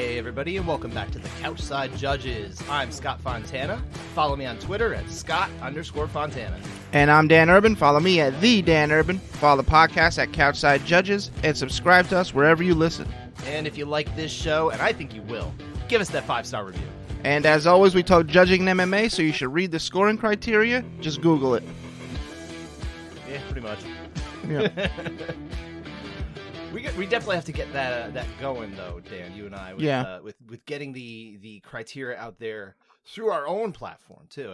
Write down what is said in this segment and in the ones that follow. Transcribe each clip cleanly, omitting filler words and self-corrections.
Hey everybody, and welcome back to the Couchside Judges. I'm Scott Fontana. Follow me on Twitter at Scott_Fontana. And I'm Dan Urban. Follow me at the Dan Urban. Follow the podcast at Couchside Judges, and subscribe to us wherever you listen. And if you like this show, and I think you will, give us that 5-star review. And as always, we talk judging in MMA, so you should read the scoring criteria. Just Google it. Yeah, pretty much. Yeah. We definitely have to get that going though, Dan. You and I, with getting the criteria out there through our own platform too.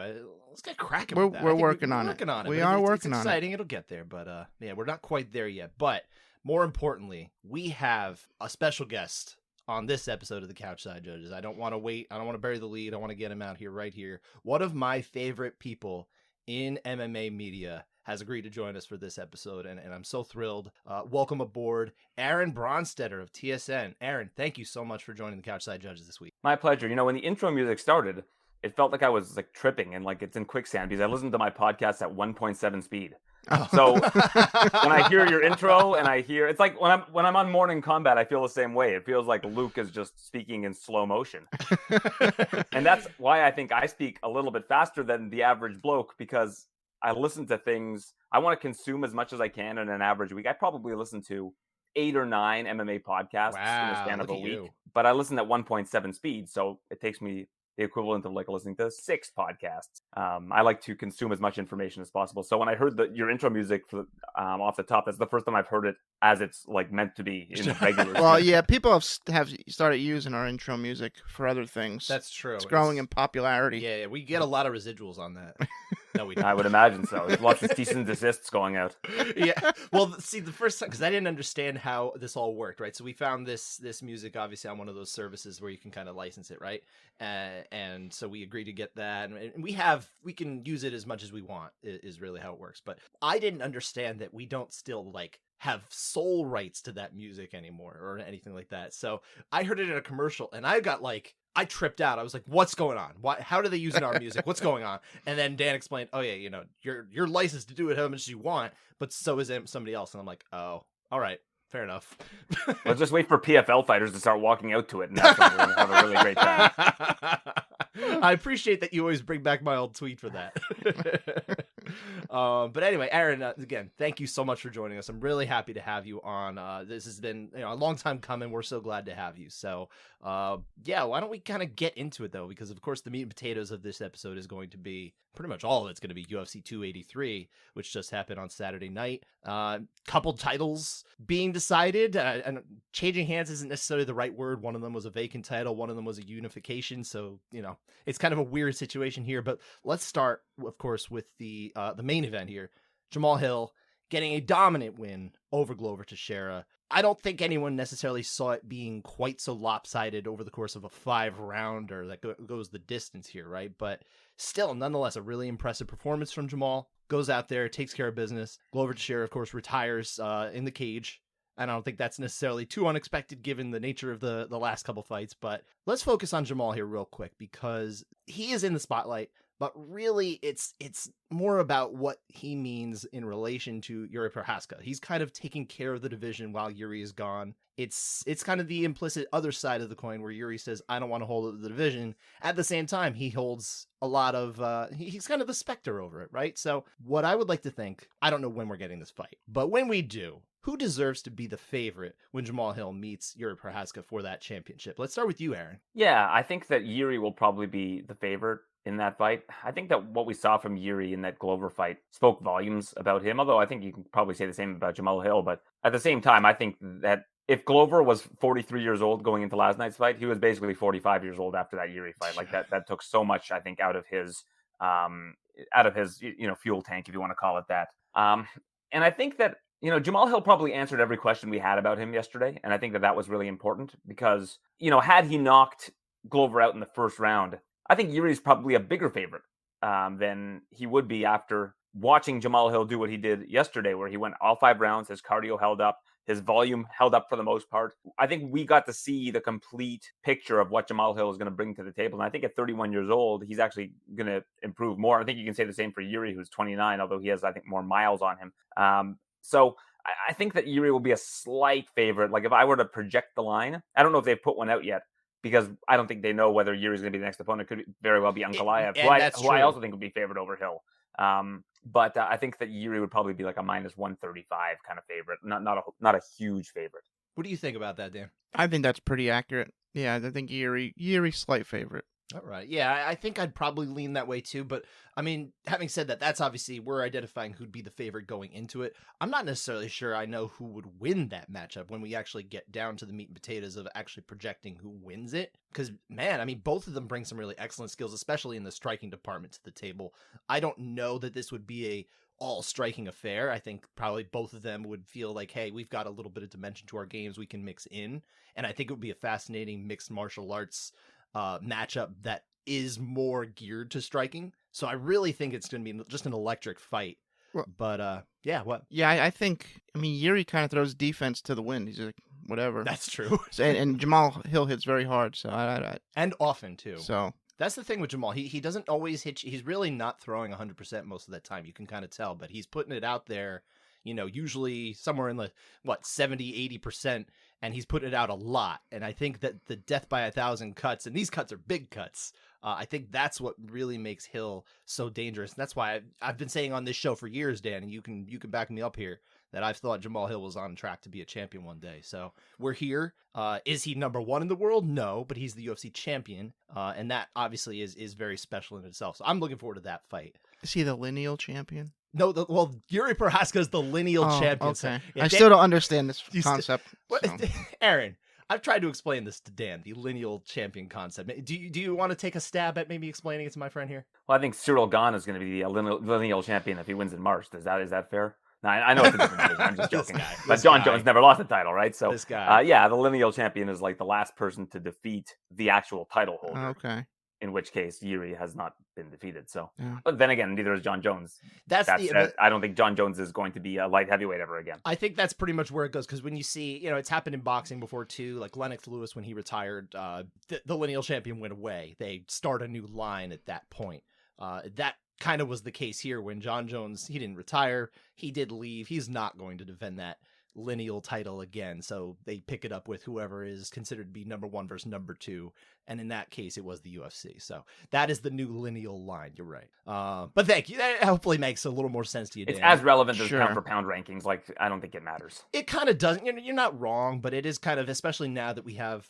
Let's get cracking. With that. We're working on it. We are working on it. It's exciting. It'll get there, but yeah, we're not quite there yet. But more importantly, we have a special guest on this episode of the Couchside Judges. I don't want to wait. I don't want to bury the lead. I want to get him out here right here. One of my favorite people in MMA media has agreed to join us for this episode, and I'm so thrilled. Welcome aboard, Aaron Bronsteter of TSN. Aaron, thank you so much for joining the Couchside Judges this week. My pleasure. You know, when the intro music started, it felt like I was like tripping and like it's in quicksand because I listened to my podcast at 1.7 speed. Oh. So when I hear your intro and I hear, it's like when I'm on Morning Combat, I feel the same way. It feels like Luke is just speaking in slow motion. And that's why I think I speak a little bit faster than the average bloke, because I listen to things. I want to consume as much as I can in an average week. I probably listen to 8 or 9 MMA podcasts in the span of a week, but I listen at 1.7 speed. So it takes me the equivalent of like listening to 6 podcasts. I like to consume as much information as possible. So when I heard your intro music off the top, that's the first time I've heard it as it's like meant to be in regular. Well, yeah, people have started using our intro music for other things. That's true. It's growing in popularity. Yeah, we get a lot of residuals on that. No, we don't. I would imagine so. There's lots of cease and desists going out. Yeah. Well, see, the first time, because I didn't understand how this all worked, right? So we found this music obviously on one of those services where you can kind of license it, right? And so we agreed to get that, and we can use it as much as we want. Is really how it works. But I didn't understand that we don't still like have sole rights to that music anymore or anything like that. So I heard it in a commercial, and I tripped out. I was like, what's going on? How do they use it in our music? What's going on? And then Dan explained, oh yeah, you know, you're licensed to do it how much you want, but so is somebody else. And I'm like, oh, all right, fair enough. Let's just wait for PFL fighters to start walking out to it, and that's when we're going to have a really great time. I appreciate that you always bring back my old tweet for that. But anyway, Aaron, again, thank you so much for joining us. I'm really happy to have you on. This has been a long time coming. We're so glad to have you. So, yeah, why don't we kind of get into it, though? Because, of course, the meat and potatoes of this episode is going to be pretty much all of it's going to be UFC 283, which just happened on Saturday night. Couple titles being decided, and changing hands isn't necessarily the right word. One of them was a vacant title. One of them was a unification. So, you know, it's kind of a weird situation here. But let's start, of course, with the main event here. Jamahal Hill getting a dominant win over Glover Teixeira. I don't think anyone necessarily saw it being quite so lopsided over the course of a 5-rounder that goes the distance here, right? But still, nonetheless, a really impressive performance from Jamahal. Goes out there, takes care of business. Glover Teixeira, of course, retires in the cage. And I don't think that's necessarily too unexpected given the nature of the last couple fights. But let's focus on Jamahal here real quick, because he is in the spotlight. But really, it's more about what he means in relation to Yuri Prochazka. He's kind of taking care of the division while Yuri is gone. It's kind of the implicit other side of the coin where Yuri says, I don't want to hold the division. At the same time, he holds a lot of, he's kind of the specter over it, right? So what I would like to think, I don't know when we're getting this fight, but when we do, who deserves to be the favorite when Jamahal Hill meets Yuri Prochazka for that championship? Let's start with you, Aaron. Yeah, I think that Yuri will probably be the favorite in that fight. I think that what we saw from Yuri in that Glover fight spoke volumes about him, although I think you can probably say the same about Jamahal Hill. But at the same time, I think that if Glover was 43 years old going into last night's fight, he was basically 45 years old after that Yuri fight. Like that took so much, I think, out of his fuel tank, if you want to call it that. And I think that, you know, Jamahal Hill probably answered every question we had about him yesterday. And I think that was really important because, you know, had he knocked Glover out in the first round, I think Yuri's probably a bigger favorite than he would be after watching Jamahal Hill do what he did yesterday, where he went all 5 rounds, his cardio held up, his volume held up for the most part. I think we got to see the complete picture of what Jamahal Hill is going to bring to the table. And I think at 31 years old, he's actually going to improve more. I think you can say the same for Yuri, who's 29, although he has, I think, more miles on him. So I think that Yuri will be a slight favorite. Like if I were to project the line, I don't know if they've put one out yet, because I don't think they know whether Yuri's going to be the next opponent. It could very well be Ankalaev, who I also think would be favored over Hill. But I think that Yuri would probably be like a minus 135 kind of favorite, not a huge favorite. What do you think about that, Dan? I think that's pretty accurate. Yeah, I think Yuri slight favorite. All right. Yeah, I think I'd probably lean that way too. But I mean, having said that, that's obviously we're identifying who'd be the favorite going into it. I'm not necessarily sure I know who would win that matchup when we actually get down to the meat and potatoes of actually projecting who wins it. Because, man, I mean, both of them bring some really excellent skills, especially in the striking department to the table. I don't know that this would be a all striking affair. I think probably both of them would feel like, hey, we've got a little bit of dimension to our games we can mix in. And I think it would be a fascinating mixed martial arts matchup that is more geared to striking. So I really think it's going to be just an electric fight. Well, but yeah, what? Yeah, I think, I mean, Yuri kind of throws defense to the wind. He's like, whatever. That's true. and Jamahal Hill hits very hard. So and often too. So that's the thing with Jamahal. He doesn't always hit. He's really not throwing 100% most of the time. You can kind of tell, but he's putting it out there, you know, usually somewhere in the 70, 80%. And he's putting it out a lot. And I think that the death by 1,000 cuts, and these cuts are big cuts, I think that's what really makes Hill so dangerous. And that's why I've been saying on this show for years, Dan, and you can back me up here, that I've thought Jamahal Hill was on track to be a champion one day. So we're here. Is he number one in the world? No, but he's the UFC champion. And that obviously is very special in itself. So I'm looking forward to that fight. Is he the lineal champion? No, Yuri Prochazka is the lineal champion. Okay. So, I still don't understand this concept. Aaron, I've tried to explain this to Dan, the lineal champion concept. Do you want to take a stab at maybe explaining it to my friend here? Well, I think Cyril Gane is going to be the lineal champion if he wins in March. Is that fair? No, I know it's a different division. I'm just joking. But John Jones never lost the title, right? So this guy. Yeah, the lineal champion is like the last person to defeat the actual title holder. Okay. In which case, Yuri has not been defeated. So, yeah. But then again, neither is John Jones. I don't think John Jones is going to be a light heavyweight ever again. I think that's pretty much where it goes, because when you see, you know, it's happened in boxing before too. Like Lennox Lewis, when he retired, the lineal champion went away. They start a new line at that point. That kind of was the case here when John Jones, he didn't retire. He did leave. He's not going to defend that lineal title again, so they pick it up with whoever is considered to be number one versus number two, and in that case it was the UFC. So that is the new lineal line. You're right. But thank you. That hopefully makes a little more sense to you, Dan. It's as relevant as pound for pound rankings. Like, I don't think it matters. It kind of doesn't. You're not wrong, but it is kind of, especially now that we have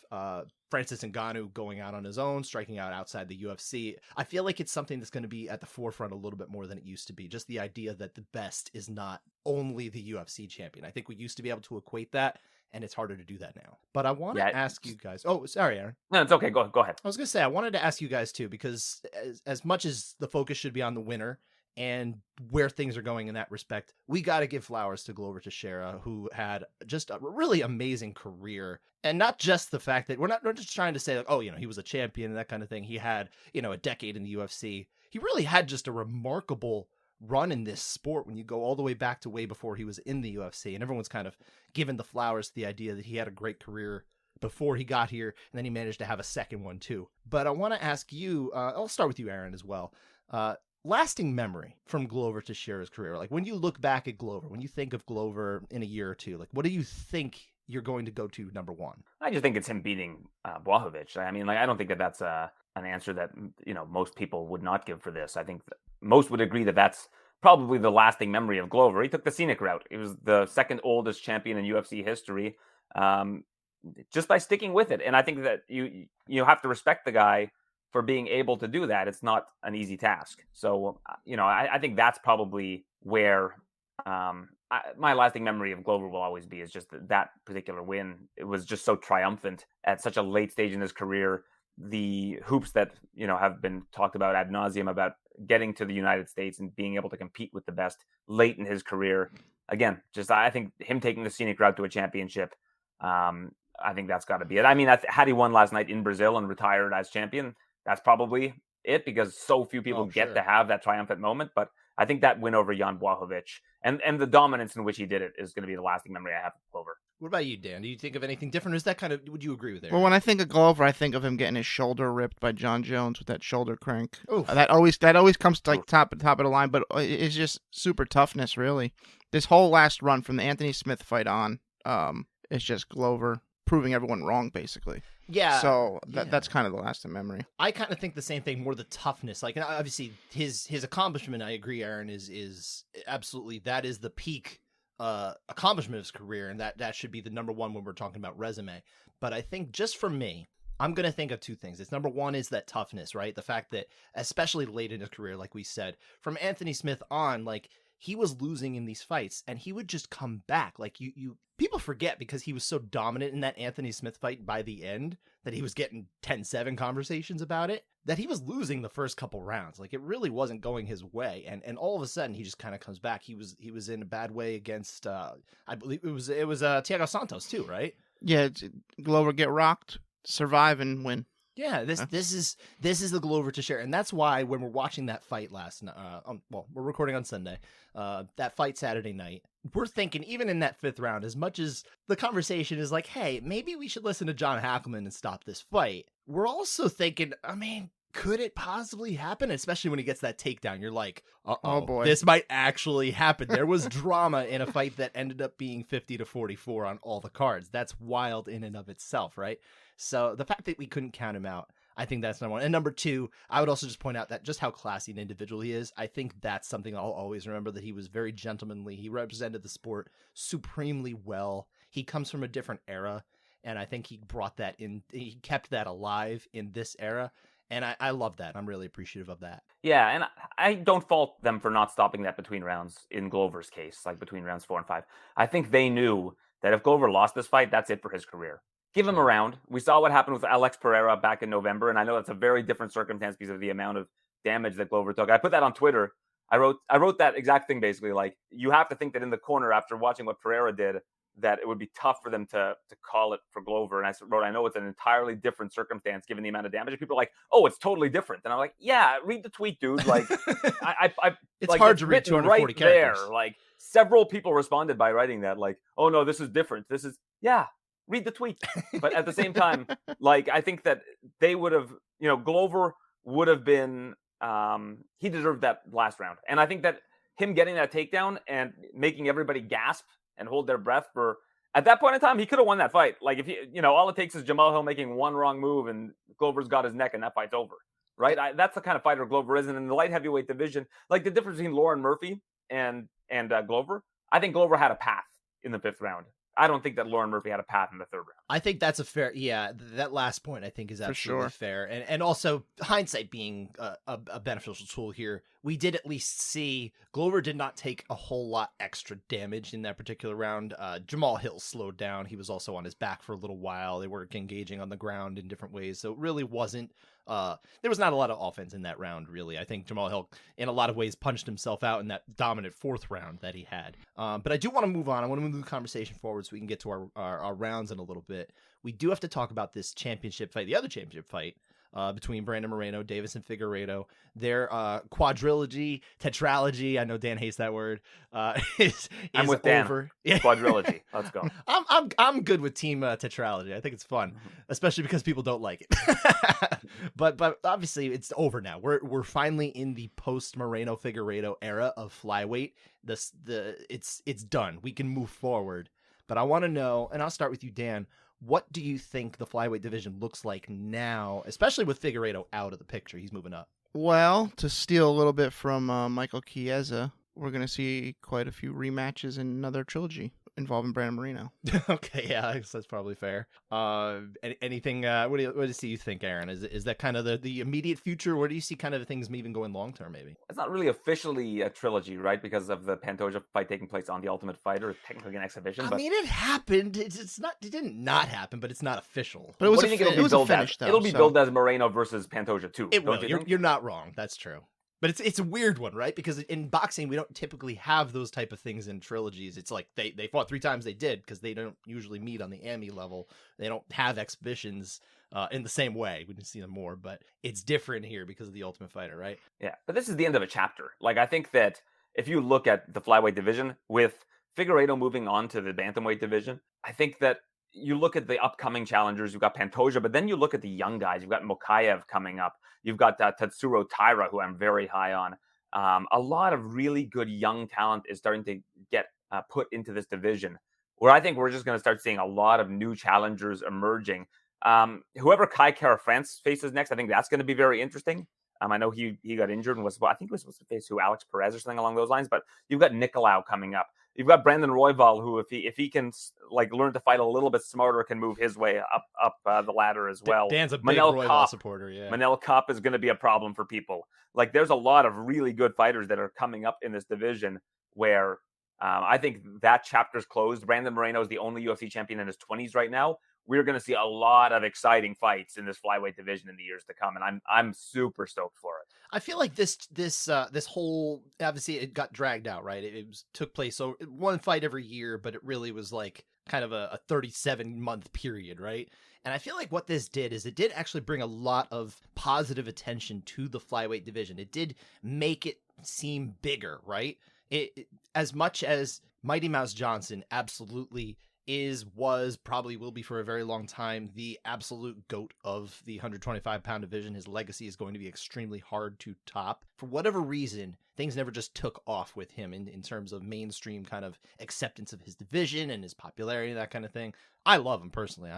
Francis Ngannou going out on his own, striking out outside the UFC. I feel like it's something that's going to be at the forefront a little bit more than it used to be. Just the idea that the best is not only the UFC champion. I think we used to be able to equate that, and it's harder to do that now. But I want to ask you guys. Oh, sorry, Aaron. No, it's okay. Go ahead. I was going to say, I wanted to ask you guys too, because as much as the focus should be on the winner and where things are going in that respect, we got to give flowers to Glover Teixeira, who had just a really amazing career. And not just the fact that we're just trying to say, like, oh, you know, he was a champion and that kind of thing. He had, you know, a decade in the UFC. He really had just a remarkable run in this sport when you go all the way back to way before he was in the UFC. And everyone's kind of given the flowers to the idea that he had a great career before he got here, and then he managed to have a second one too. But I want to ask you, I'll start with you, Aaron, as well. Lasting memory from Glover Teixeira's career. Like, when you look back at Glover, when you think of Glover in a year or two, like, what do you think you're going to go to number one? I just think it's him beating Błachowicz. I mean, like, I don't think that that's an answer that, you know, most people would not give for this. I think that most would agree that that's probably the lasting memory of Glover. He took the scenic route. He was the second oldest champion in UFC history, just by sticking with it. And I think that you have to respect the guy for being able to do that. It's not an easy task. So, you know, I think that's probably where my lasting memory of Glover will always be, is just that particular win. It was just so triumphant at such a late stage in his career. The hoops that, you know, have been talked about ad nauseum about getting to the United States and being able to compete with the best late in his career. Again, just I think him taking the scenic route to a championship, I think that's got to be it. I mean, had he won last night in Brazil and retired as champion, that's probably it, because so few people get to have that triumphant moment. But I think that win over Jan Błachowicz and the dominance in which he did it is going to be the lasting memory I have of Glover. What about you, Dan? Do you think of anything different? Or is that kind of, would you agree with it? Well, when I think of Glover, I think of him getting his shoulder ripped by John Jones with that shoulder crank. Oof. That always comes to, like, top of the line, but it's just super toughness, really. This whole last run from the Anthony Smith fight on, it's just Glover proving everyone wrong, basically. Yeah. So that's kind of the lasting memory. I kind of think the same thing, more the toughness. Like, and obviously his accomplishment, I agree, Aaron, is absolutely, that is the peak accomplishment of his career, and that should be the number one when we're talking about resume. But I think just for me, I'm going to think of two things. It's number one is that toughness, right? The fact that, especially late in his career, like we said, from Anthony Smith on, like, he was losing in these fights and he would just come back. Like, people forget, because he was so dominant in that Anthony Smith fight by the end, that he was getting 10-7 conversations about it, that he was losing the first couple rounds. Like, it really wasn't going his way. And all of a sudden he just kind of comes back. He was in a bad way against, I believe it was Thiago Santos too, right? Yeah. Glover get rocked, survive, and win. Yeah, this is the Glover Teixeira, and that's why when we're watching that fight last night, we're recording on Sunday, that fight Saturday night, we're thinking, even in that fifth round, as much as the conversation is like, hey, maybe we should listen to John Hackleman and stop this fight, we're also thinking, I mean, could it possibly happen? Especially when he gets that takedown, you're like, oh boy, this might actually happen. There was drama in a fight that ended up being 50-44 on all the cards. That's wild in and of itself, right? So the fact that we couldn't count him out, I think that's number one. And number two, I would also just point out that just how classy an individual he is. I think that's something I'll always remember, that he was very gentlemanly. He represented the sport supremely well. He comes from a different era, and I think he brought that in. He kept that alive in this era. And I love that. I'm really appreciative of that. Yeah, and I don't fault them for not stopping that between rounds in Glover's case, like between rounds 4 and 5. I think they knew that if Glover lost this fight, that's it for his career. Give him a round. We saw what happened with Alex Pereira back in November, and I know that's a very different circumstance because of the amount of damage that Glover took. I put that on Twitter. I wrote that exact thing, basically. Like, you have to think that in the corner, after watching what Pereira did, that it would be tough for them to call it for Glover. And I wrote, I know it's an entirely different circumstance given the amount of damage. And people are like, oh, it's totally different. And I'm like, yeah, read the tweet, dude. Like, it's like, hard to read 240 right characters. There. Like, several people responded by writing that, like, oh no, this is different. This is, yeah, read the tweet. But at the same time, like, I think that they would have, Glover would have been, he deserved that last round. And I think that him getting that takedown and making everybody gasp and hold their breath for, at that point in time, he could have won that fight. Like, if all it takes is Jamahal making one wrong move and Glover's got his neck and that fight's over, right? That's the kind of fighter Glover is. And in the light heavyweight division, like, the difference between Lauren Murphy and Glover, I think Glover had a path in the fifth round. I don't think that Lauren Murphy had a path in the third round. I think that's a fair, that last point I think is absolutely fair. And also, hindsight being a beneficial tool here, we did at least see Glover did not take a whole lot extra damage in that particular round. Jamahal Hill slowed down. He was also on his back for a little while. They were engaging on the ground in different ways. So it really wasn't, there was not a lot of offense in that round, really. I think Jamahal Hill, in a lot of ways, punched himself out in that dominant fourth round that he had. But I do want to move on. I want to move the conversation forward so we can get to our rounds in a little bit. We do have to talk about this championship fight, the other championship fight, between Brandon Moreno, Davis, and Figueiredo. Their quadrilogy, tetralogy, I know Dan hates that word, is I'm with over. Dan. Quadrilogy. Let's go. I'm good with team tetralogy. I think it's fun, especially because people don't like it. but obviously it's over now. We're finally in the post Moreno Figueiredo era of flyweight. It's done. We can move forward. But I want to know, and I'll start with you, Dan. What do you think the flyweight division looks like now, especially with Figueiredo out of the picture? He's moving up. Well, to steal a little bit from Michael Chiesa, we're going to see quite a few rematches in another trilogy involving Brandon Moreno. Okay, yeah, I guess that's probably fair. Anything? What do you think, Aaron? Is that kind of the immediate future? Where do you see kind of things even going long term? Maybe it's not really officially a trilogy, right? Because of the Pantoja fight taking place on the Ultimate Fighter, it's technically an exhibition. I mean, it happened. It's not. It didn't not happen, but it's not official. But it was what do you think it'll be billed as? It'll be billed as Moreno versus Pantoja too. It will. You're not wrong. That's true. But it's a weird one, right? Because in boxing, we don't typically have those type of things in trilogies. It's like they fought 3 times, they did, because they don't usually meet on the AMI level. They don't have exhibitions in the same way. We can see them more, but it's different here because of the Ultimate Fighter, right? Yeah, but this is the end of a chapter. Like, I think that if you look at the flyweight division, with Figueiredo moving on to the bantamweight division, I think that you look at the upcoming challengers, you've got Pantoja, but then you look at the young guys. You've got Mokaev coming up. You've got Tatsuro Taira, who I'm very high on. A lot of really good young talent is starting to get put into this division. where I think we're just going to start seeing a lot of new challengers emerging. Whoever Kai Kara France faces next, I think that's going to be very interesting. I know he got injured and I think he was supposed to face Alex Perez or something along those lines. But you've got Nicolau coming up. You've got Brandon Royval, who if he can like learn to fight a little bit smarter, can move his way up the ladder as well. Dan's a big Royval supporter. Yeah, Manel Kape is going to be a problem for people. Like there's a lot of really good fighters that are coming up in this division where I think that chapter's closed. Brandon Moreno is the only UFC champion in his 20s right now. We're going to see a lot of exciting fights in this flyweight division in the years to come, and I'm super stoked for it. I feel like this whole, obviously it got dragged out, right? It took place so one fight every year, but it really was like kind of a 37-month period, right? And I feel like what this did is it did actually bring a lot of positive attention to the flyweight division. It did make it seem bigger, right? It as much as Mighty Mouse Johnson absolutely probably will be for a very long time the absolute GOAT of the 125-pound division. His legacy is going to be extremely hard to top. For whatever reason, things never just took off with him in terms of mainstream kind of acceptance of his division and his popularity, that kind of thing. I love him personally.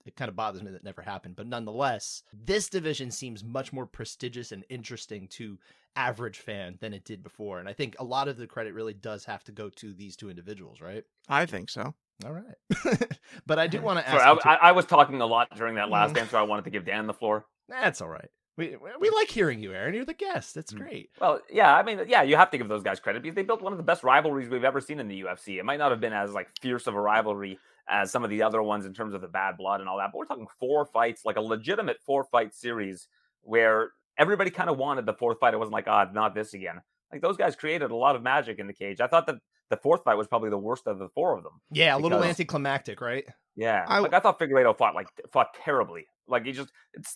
It kind of bothers me that never happened, but nonetheless, this division seems much more prestigious and interesting to average fan than it did before. And I think a lot of the credit really does have to go to these two individuals, right? I think so. All right. But I do want to ask. Sorry, I was talking a lot during that last answer. I wanted to give Dan the floor. That's all right. We like hearing you, Aaron. You're the guest. That's great. Well, yeah, I mean, yeah, you have to give those guys credit because they built one of the best rivalries we've ever seen in the UFC. It might not have been as like fierce of a rivalry as some of the other ones in terms of the bad blood and all that, but we're talking 4 fights, like a legitimate 4-fight series where everybody kind of wanted the 4th fight. It wasn't like, not this again. Like those guys created a lot of magic in the cage. I thought that the 4th fight was probably the worst of the 4 of them. Yeah, a little anticlimactic, right? Yeah, I thought Figueiredo fought terribly. Like it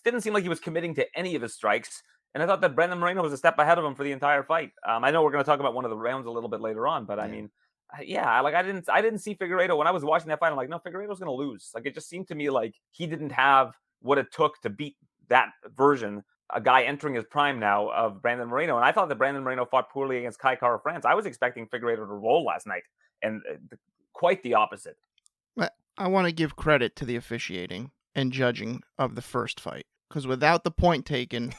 didn't seem like he was committing to any of his strikes. And I thought that Brandon Moreno was a step ahead of him for the entire fight. I know we're going to talk about one of the rounds a little bit later on, but I mean, I didn't see Figueiredo when I was watching that fight. I'm like, no, Figueiredo's going to lose. Like it just seemed to me like he didn't have what it took to beat that version, a guy entering his prime now, of Brandon Moreno. And I thought that Brandon Moreno fought poorly against Kai Kara France. I was expecting Figueiredo to roll last night, and quite the opposite. I want to give credit to the officiating and judging of the first fight, because without the point taken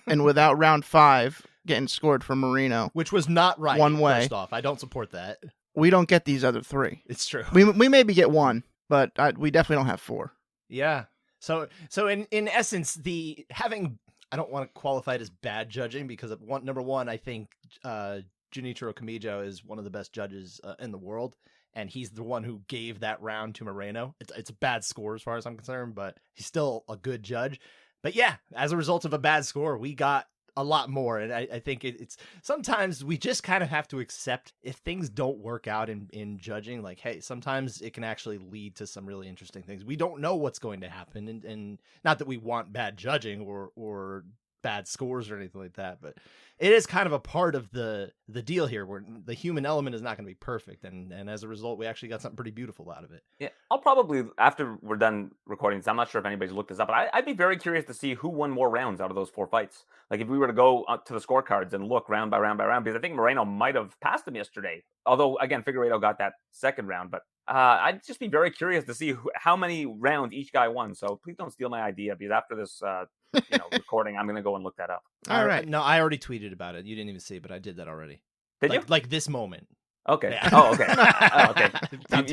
and without round 5 getting scored for Moreno, which was not right, one way. First off, I don't support that. We don't get these other 3. It's true. We maybe get 1, but we definitely don't have 4. Yeah. So in essence, I don't want to qualify it as bad judging because number one, I think Junichiro Kamijo is one of the best judges in the world, and he's the one who gave that round to Moreno. It's a bad score as far as I'm concerned, but he's still a good judge. But yeah, as a result of a bad score, we got a lot more, and I think it's sometimes we just kind of have to accept if things don't work out in judging, like, hey, sometimes it can actually lead to some really interesting things. We don't know what's going to happen, and not that we want bad judging or bad scores or anything like that, but it is kind of a part of the deal here where the human element is not going to be perfect, and as a result, we actually got something pretty beautiful out of it. Yeah, I'll probably, after we're done recording this, I'm not sure if anybody's looked this up, but I'd be very curious to see who won more rounds out of those 4 fights. Like if we were to go up to the scorecards and look round by round by round, because I think Moreno might have passed him yesterday. Although again, Figueiredo got that second round, but I'd just be very curious to see how many rounds each guy won. So please don't steal my idea, because after this recording, I'm going to go and look that up. All right. No, I already tweeted about it. You didn't even see it, but I did that already. Did you? Like this moment. Okay. Yeah. Oh, okay. Okay.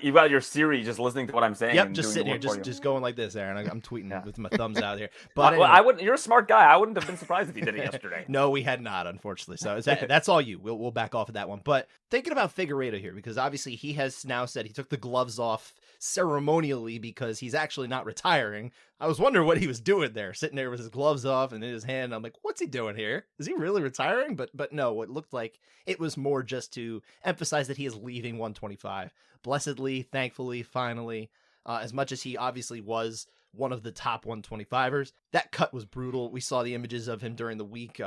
You got your Siri just listening to what I'm saying. Yep, just sitting here, just going like this, Aaron. I'm tweeting with my thumbs out here. But anyway. I wouldn't. You're a smart guy. I wouldn't have been surprised if you did it yesterday. No, we had not, unfortunately. So that's all you. We'll back off of that one. But thinking about Figueiredo here, because obviously he has now said he took the gloves off ceremonially because he's actually not retiring. I was wondering what he was doing there, sitting there with his gloves off and in his hand. I'm like, what's he doing here? Is he really retiring? But no, it looked like it was more just to emphasize that he is leaving 125. Blessedly, thankfully, finally, as much as he obviously was one of the top 125ers, that cut was brutal. We saw the images of him during the week,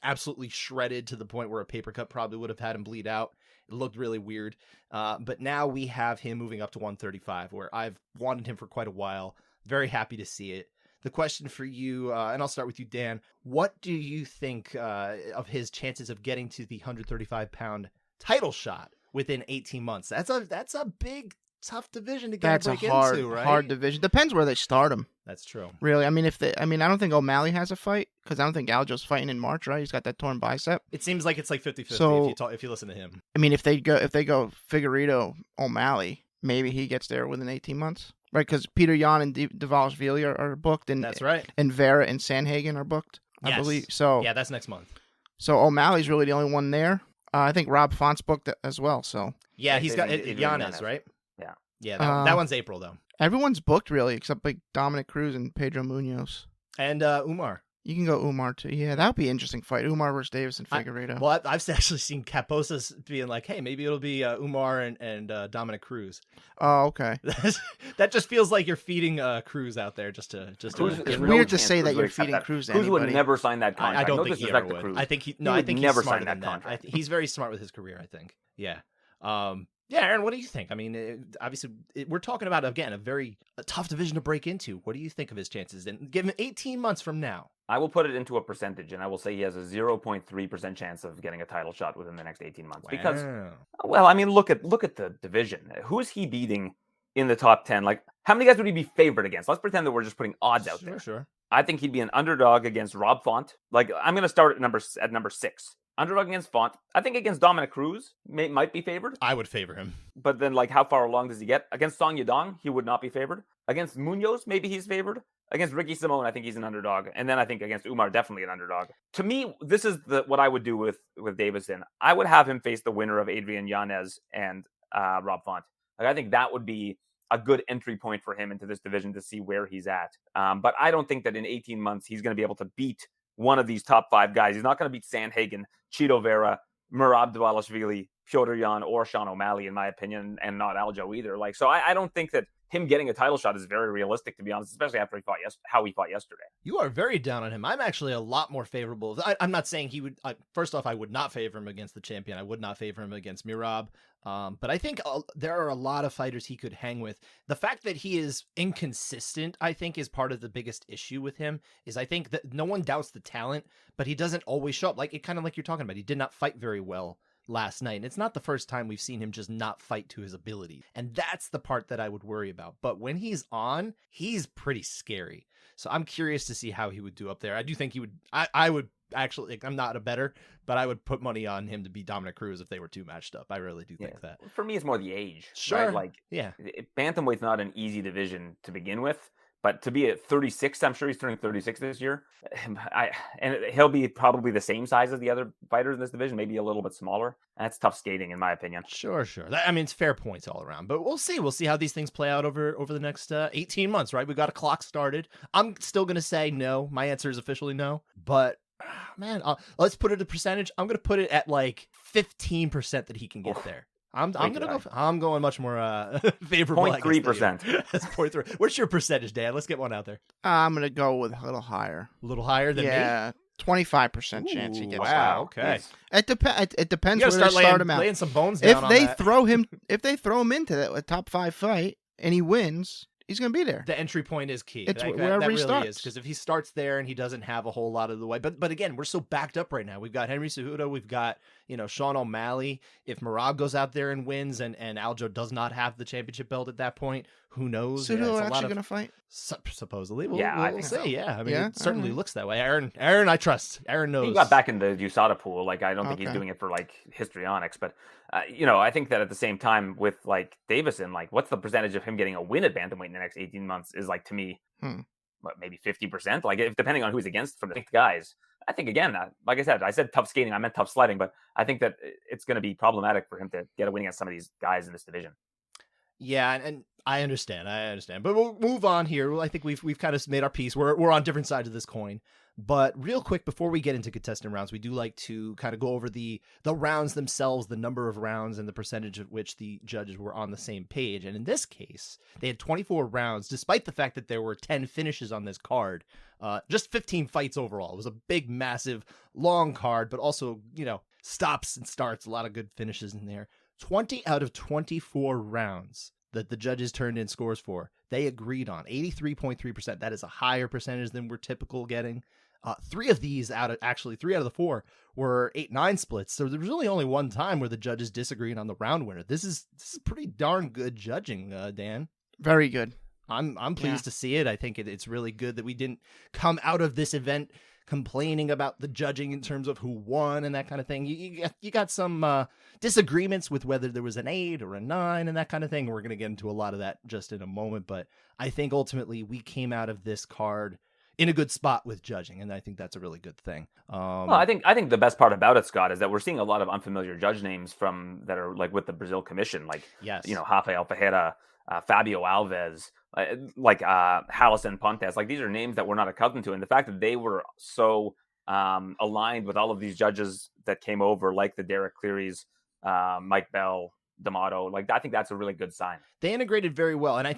absolutely shredded to the point where a paper cut probably would have had him bleed out. It looked really weird. But now we have him moving up to 135, where I've wanted him for quite a while. Very happy to see it. The question for you, and I'll start with you, Dan, what do you think of his chances of getting to the 135-pound title shot within 18 months? That's a big tough division to That's a break hard, into, right? hard division. Depends where they start him. That's true. Really, I mean, I don't think O'Malley has a fight because I don't think Aljo's fighting in March, right? He's got that torn bicep. It seems like it's like 50-50 So- if you listen to him. I mean, if they go Figueiredo O'Malley, maybe he gets there within 18 months, right? Because Peter Yan and Dvalishvili are booked, and That's right. and Vera and Sanhagen are booked, I Yes. believe. So Yeah, that's next month. So O'Malley's really the only one there. I think Rob Font's booked as well. So Yeah, he's got Adrian Yanez, Yanez. right? Yeah. Yeah, that one's April though. everyone's booked really, except like Dominic Cruz and Pedro Munoz. And Umar. You can go Umar too. Yeah, that would be an interesting fight. Umar versus Davis and Figueiredo. Well, I've actually seen Caposas being like, "Hey, maybe it'll be Umar and Dominic Cruz." Oh, okay. That just feels like you're feeding Cruz out there just to. Cruz- It's There's no weird to chance say Cruz that would you're accept feeding that. Cruz to Cruz would anybody. never sign that contract. I don't no think he disrespect ever to would. Cruz. I think he would think never he's sign smarter that than that. contract. He's very smart with his career. I think. Yeah. Yeah, Aaron, what do you think? I mean, obviously, we're talking about, again, a tough division to break into. What do you think of his chances? And give him 18 months from now. I will put it into a percentage, and I will say he has a 0.3% chance of getting a title shot within the next 18 months. Because, Wow. well, I mean, look at the division. Who is he beating in the top 10? Like, how many guys would he be favored against? Let's pretend that we're just putting odds out there. Sure. I think he'd be an underdog against Rob Font. Like, I'm going to start at number 6. Underdog against Font. I think against Dominic Cruz might be favored. I would favor him. But then, like, how far along does he get? Against Song Yadong, he would not be favored. Against Munoz, maybe he's favored. Against Ricky Simone, I think he's an underdog. And then I think against Umar, definitely an underdog. To me, this is what I would do with Davison. I would have him face the winner of Adrian Yanez and Rob Font. Like, I think that would be a good entry point for him into this division to see where he's at. But I don't think that in 18 months, he's going to be able to beat one of these top 5 guys. He's not going to beat Sanhagen, Chito Vera, Merab Dvalishvili, Piotr Yan, or Sean O'Malley, in my opinion, and not Aljo either. Like, so I don't think that him getting a title shot is very realistic, to be honest, especially after how he fought yesterday. You are very down on him. I'm actually a lot more favorable. I'm not saying he would. First off, I would not favor him against the champion. I would not favor him against Merab. But I think there are a lot of fighters he could hang with. The fact that he is inconsistent, I think, is part of the biggest issue with him. Is I think that no one doubts the talent, but he doesn't always show up. Like it kind of like you're talking about. He did not fight very well last night. And it's not the first time we've seen him just not fight to his ability. And that's the part that I would worry about. But when he's on, he's pretty scary. So I'm curious to see how he would do up there. I do think he would. I would actually, like, I'm not a bettor, but I would put money on him to beat Dominic Cruz if they were 2 matched up. I really do think that. For me, it's more the age. Sure. Right? Like, Yeah. Bantamweight's not an easy division to begin with. But to be at 36, I'm sure he's turning 36 this year. And he'll be probably the same size as the other fighters in this division, maybe a little bit smaller. That's tough skating, in my opinion. Sure. I mean, it's fair points all around, but we'll see. We'll see how these things play out over the next 18 months, right? We got a clock started. I'm still going to say no. My answer is officially no, but man, let's put it a percentage. I'm going to put it at like 15% that he can get there. I'm going much more favorable. 0.3%. That's 0.3. What's your percentage, Dan? Let's get one out there. I'm gonna go with a little higher. A little higher than me. Yeah, 25% chance he gets. Wow. Okay. It depends. It depends You where gotta they start start him out. laying some bones down. If they on that. throw him into a top 5 fight and he wins, he's gonna be there. The entry point is key. It's that wherever he really starts. is, because if he starts there and he doesn't have a whole lot of the way, but again, we're so backed up right now. We've got Henry Cejudo, we've got Sean O'Malley. If Merab goes out there and wins, and Aljo does not have the championship belt at that point, who knows? Cejudo actually gonna fight? Supposedly, we'll think see. so. Yeah, I mean, Yeah? it certainly Alright. looks that way. Aaron, I trust. Aaron knows. He got back in the USADA pool. Like, I don't think he's Okay. doing it for like histrionics, but I think that at the same time with like Davison, like, what's the percentage of him getting a win at bantamweight in the next 18 months is like, to me, maybe 50%. Like, if depending on who he's against from the guys. I think, again, like I said tough skating. I meant tough sledding, but I think that it's going to be problematic for him to get a win against some of these guys in this division. Yeah, and I understand, but we'll move on here. Well, I think we've kind of made our peace. We're on different sides of this coin. But real quick, before we get into contestant rounds, we do like to kind of go over the rounds themselves, the number of rounds, and the percentage at which the judges were on the same page. And in this case, they had 24 rounds, despite the fact that there were 10 finishes on this card. Just 15 fights overall. It was a big, massive, long card, but also, stops and starts, a lot of good finishes in there. 20 out of 24 rounds that the judges turned in scores for, they agreed on 83.3%. That is a higher percentage than we're typical getting. Three of the four were 8-9 splits. So there was really only one time where the judges disagreed on the round winner. This is pretty darn good judging, Dan. Very good. I'm pleased to see it. I think it's really good that we didn't come out of this event complaining about the judging in terms of who won and that kind of thing. You got some disagreements with whether there was an 8 or a 9 and that kind of thing. We're going to get into a lot of that just in a moment, but I think ultimately we came out of this card in a good spot with judging, and I think that's a really good thing. Well, I think the best part about it, Scott, is that we're seeing a lot of unfamiliar judge names that are like with the Brazil Commission, like Rafael Ferreira, Fabio Alves, Halison Pontes. Like, these are names that we're not accustomed to, and the fact that they were so aligned with all of these judges that came over, like the Derek Clearys, Mike Bell, D'Amato, like, I think that's a really good sign. They integrated very well, and I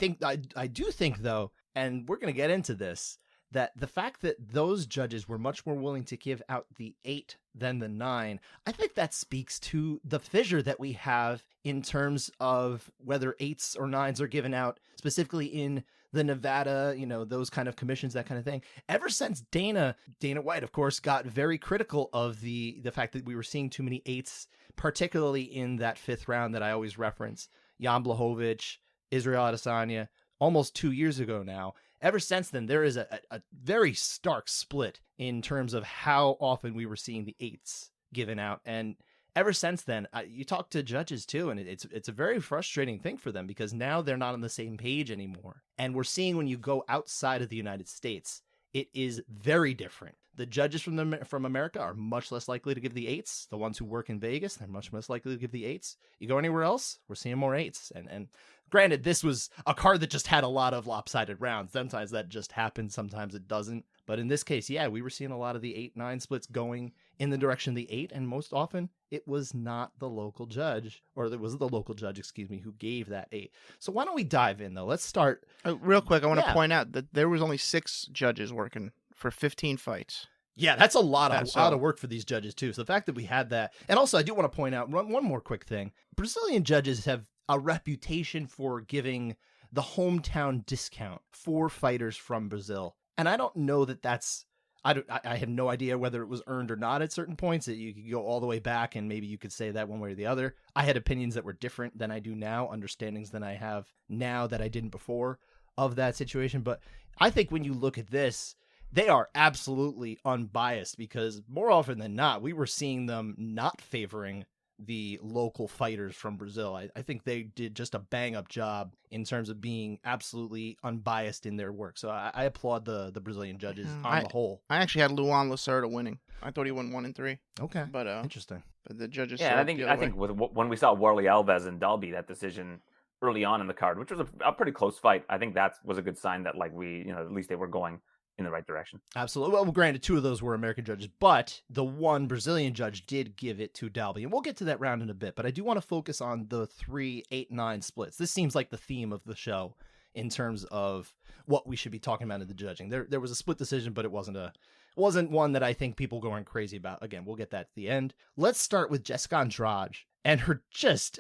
do think though, and we're going to get into this, that the fact that those judges were much more willing to give out the 8 than the 9, I think that speaks to the fissure that we have in terms of whether 8s or 9s are given out, specifically in the Nevada, those kind of commissions, that kind of thing. Ever since Dana White, of course, got very critical of the fact that we were seeing too many 8s, particularly in that 5th round that I always reference, Jan Blachowicz, Israel Adesanya, almost 2 years ago now. Ever since then, there is a very stark split in terms of how often we were seeing the 8s given out. And ever since then, you talk to judges too, and it's a very frustrating thing for them because now they're not on the same page anymore. And we're seeing when you go outside of the United States, it is very different. The judges from America are much less likely to give the 8s. The ones who work in Vegas, they're much less likely to give the 8s. You go anywhere else, we're seeing more 8s. And granted, this was a card that just had a lot of lopsided rounds. Sometimes that just happens, sometimes it doesn't. But in this case, we were seeing a lot of the 8-9 splits going in the direction of the 8, and most often it was not the local judge, or it was the local judge, who gave that 8. So why don't we dive in, though? Let's start. Real quick, I want to point out that there was only 6 judges working for 15 fights. Yeah, that's a lot of work for these judges, too. So the fact that we had that, and also I do want to point out one more quick thing. Brazilian judges have a reputation for giving the hometown discount for fighters from Brazil. And I don't know that that's, I have no idea whether it was earned or not at certain points. That you could go all the way back and maybe you could say that one way or the other. I had opinions that were different than I do now, understandings than I have now that I didn't before of that situation. But I think when you look at this, they are absolutely unbiased because more often than not, we were seeing them not favoring the local fighters from Brazil. I think they did just a bang-up job in terms of being absolutely unbiased in their work. So I applaud the Brazilian judges on the whole. I actually had Luan Lacerda winning. I thought he won 1-3. Okay, but interesting. But the judges. Yeah, I think when we saw Warley Alves and Dalby, that decision early on in the card, which was a pretty close fight, I think that was a good sign that at least they were going in the right direction. Absolutely. Well, granted, 2 of those were American judges, but the one Brazilian judge did give it to Dalby, and we'll get to that round in a bit, but I do want to focus on the 3 8-9 splits. This seems like the theme of the show in terms of what we should be talking about in the judging. There was a split decision, but it wasn't one that I think people going crazy about. Again, we'll get that at the end. Let's start with Jessica Andrade and her just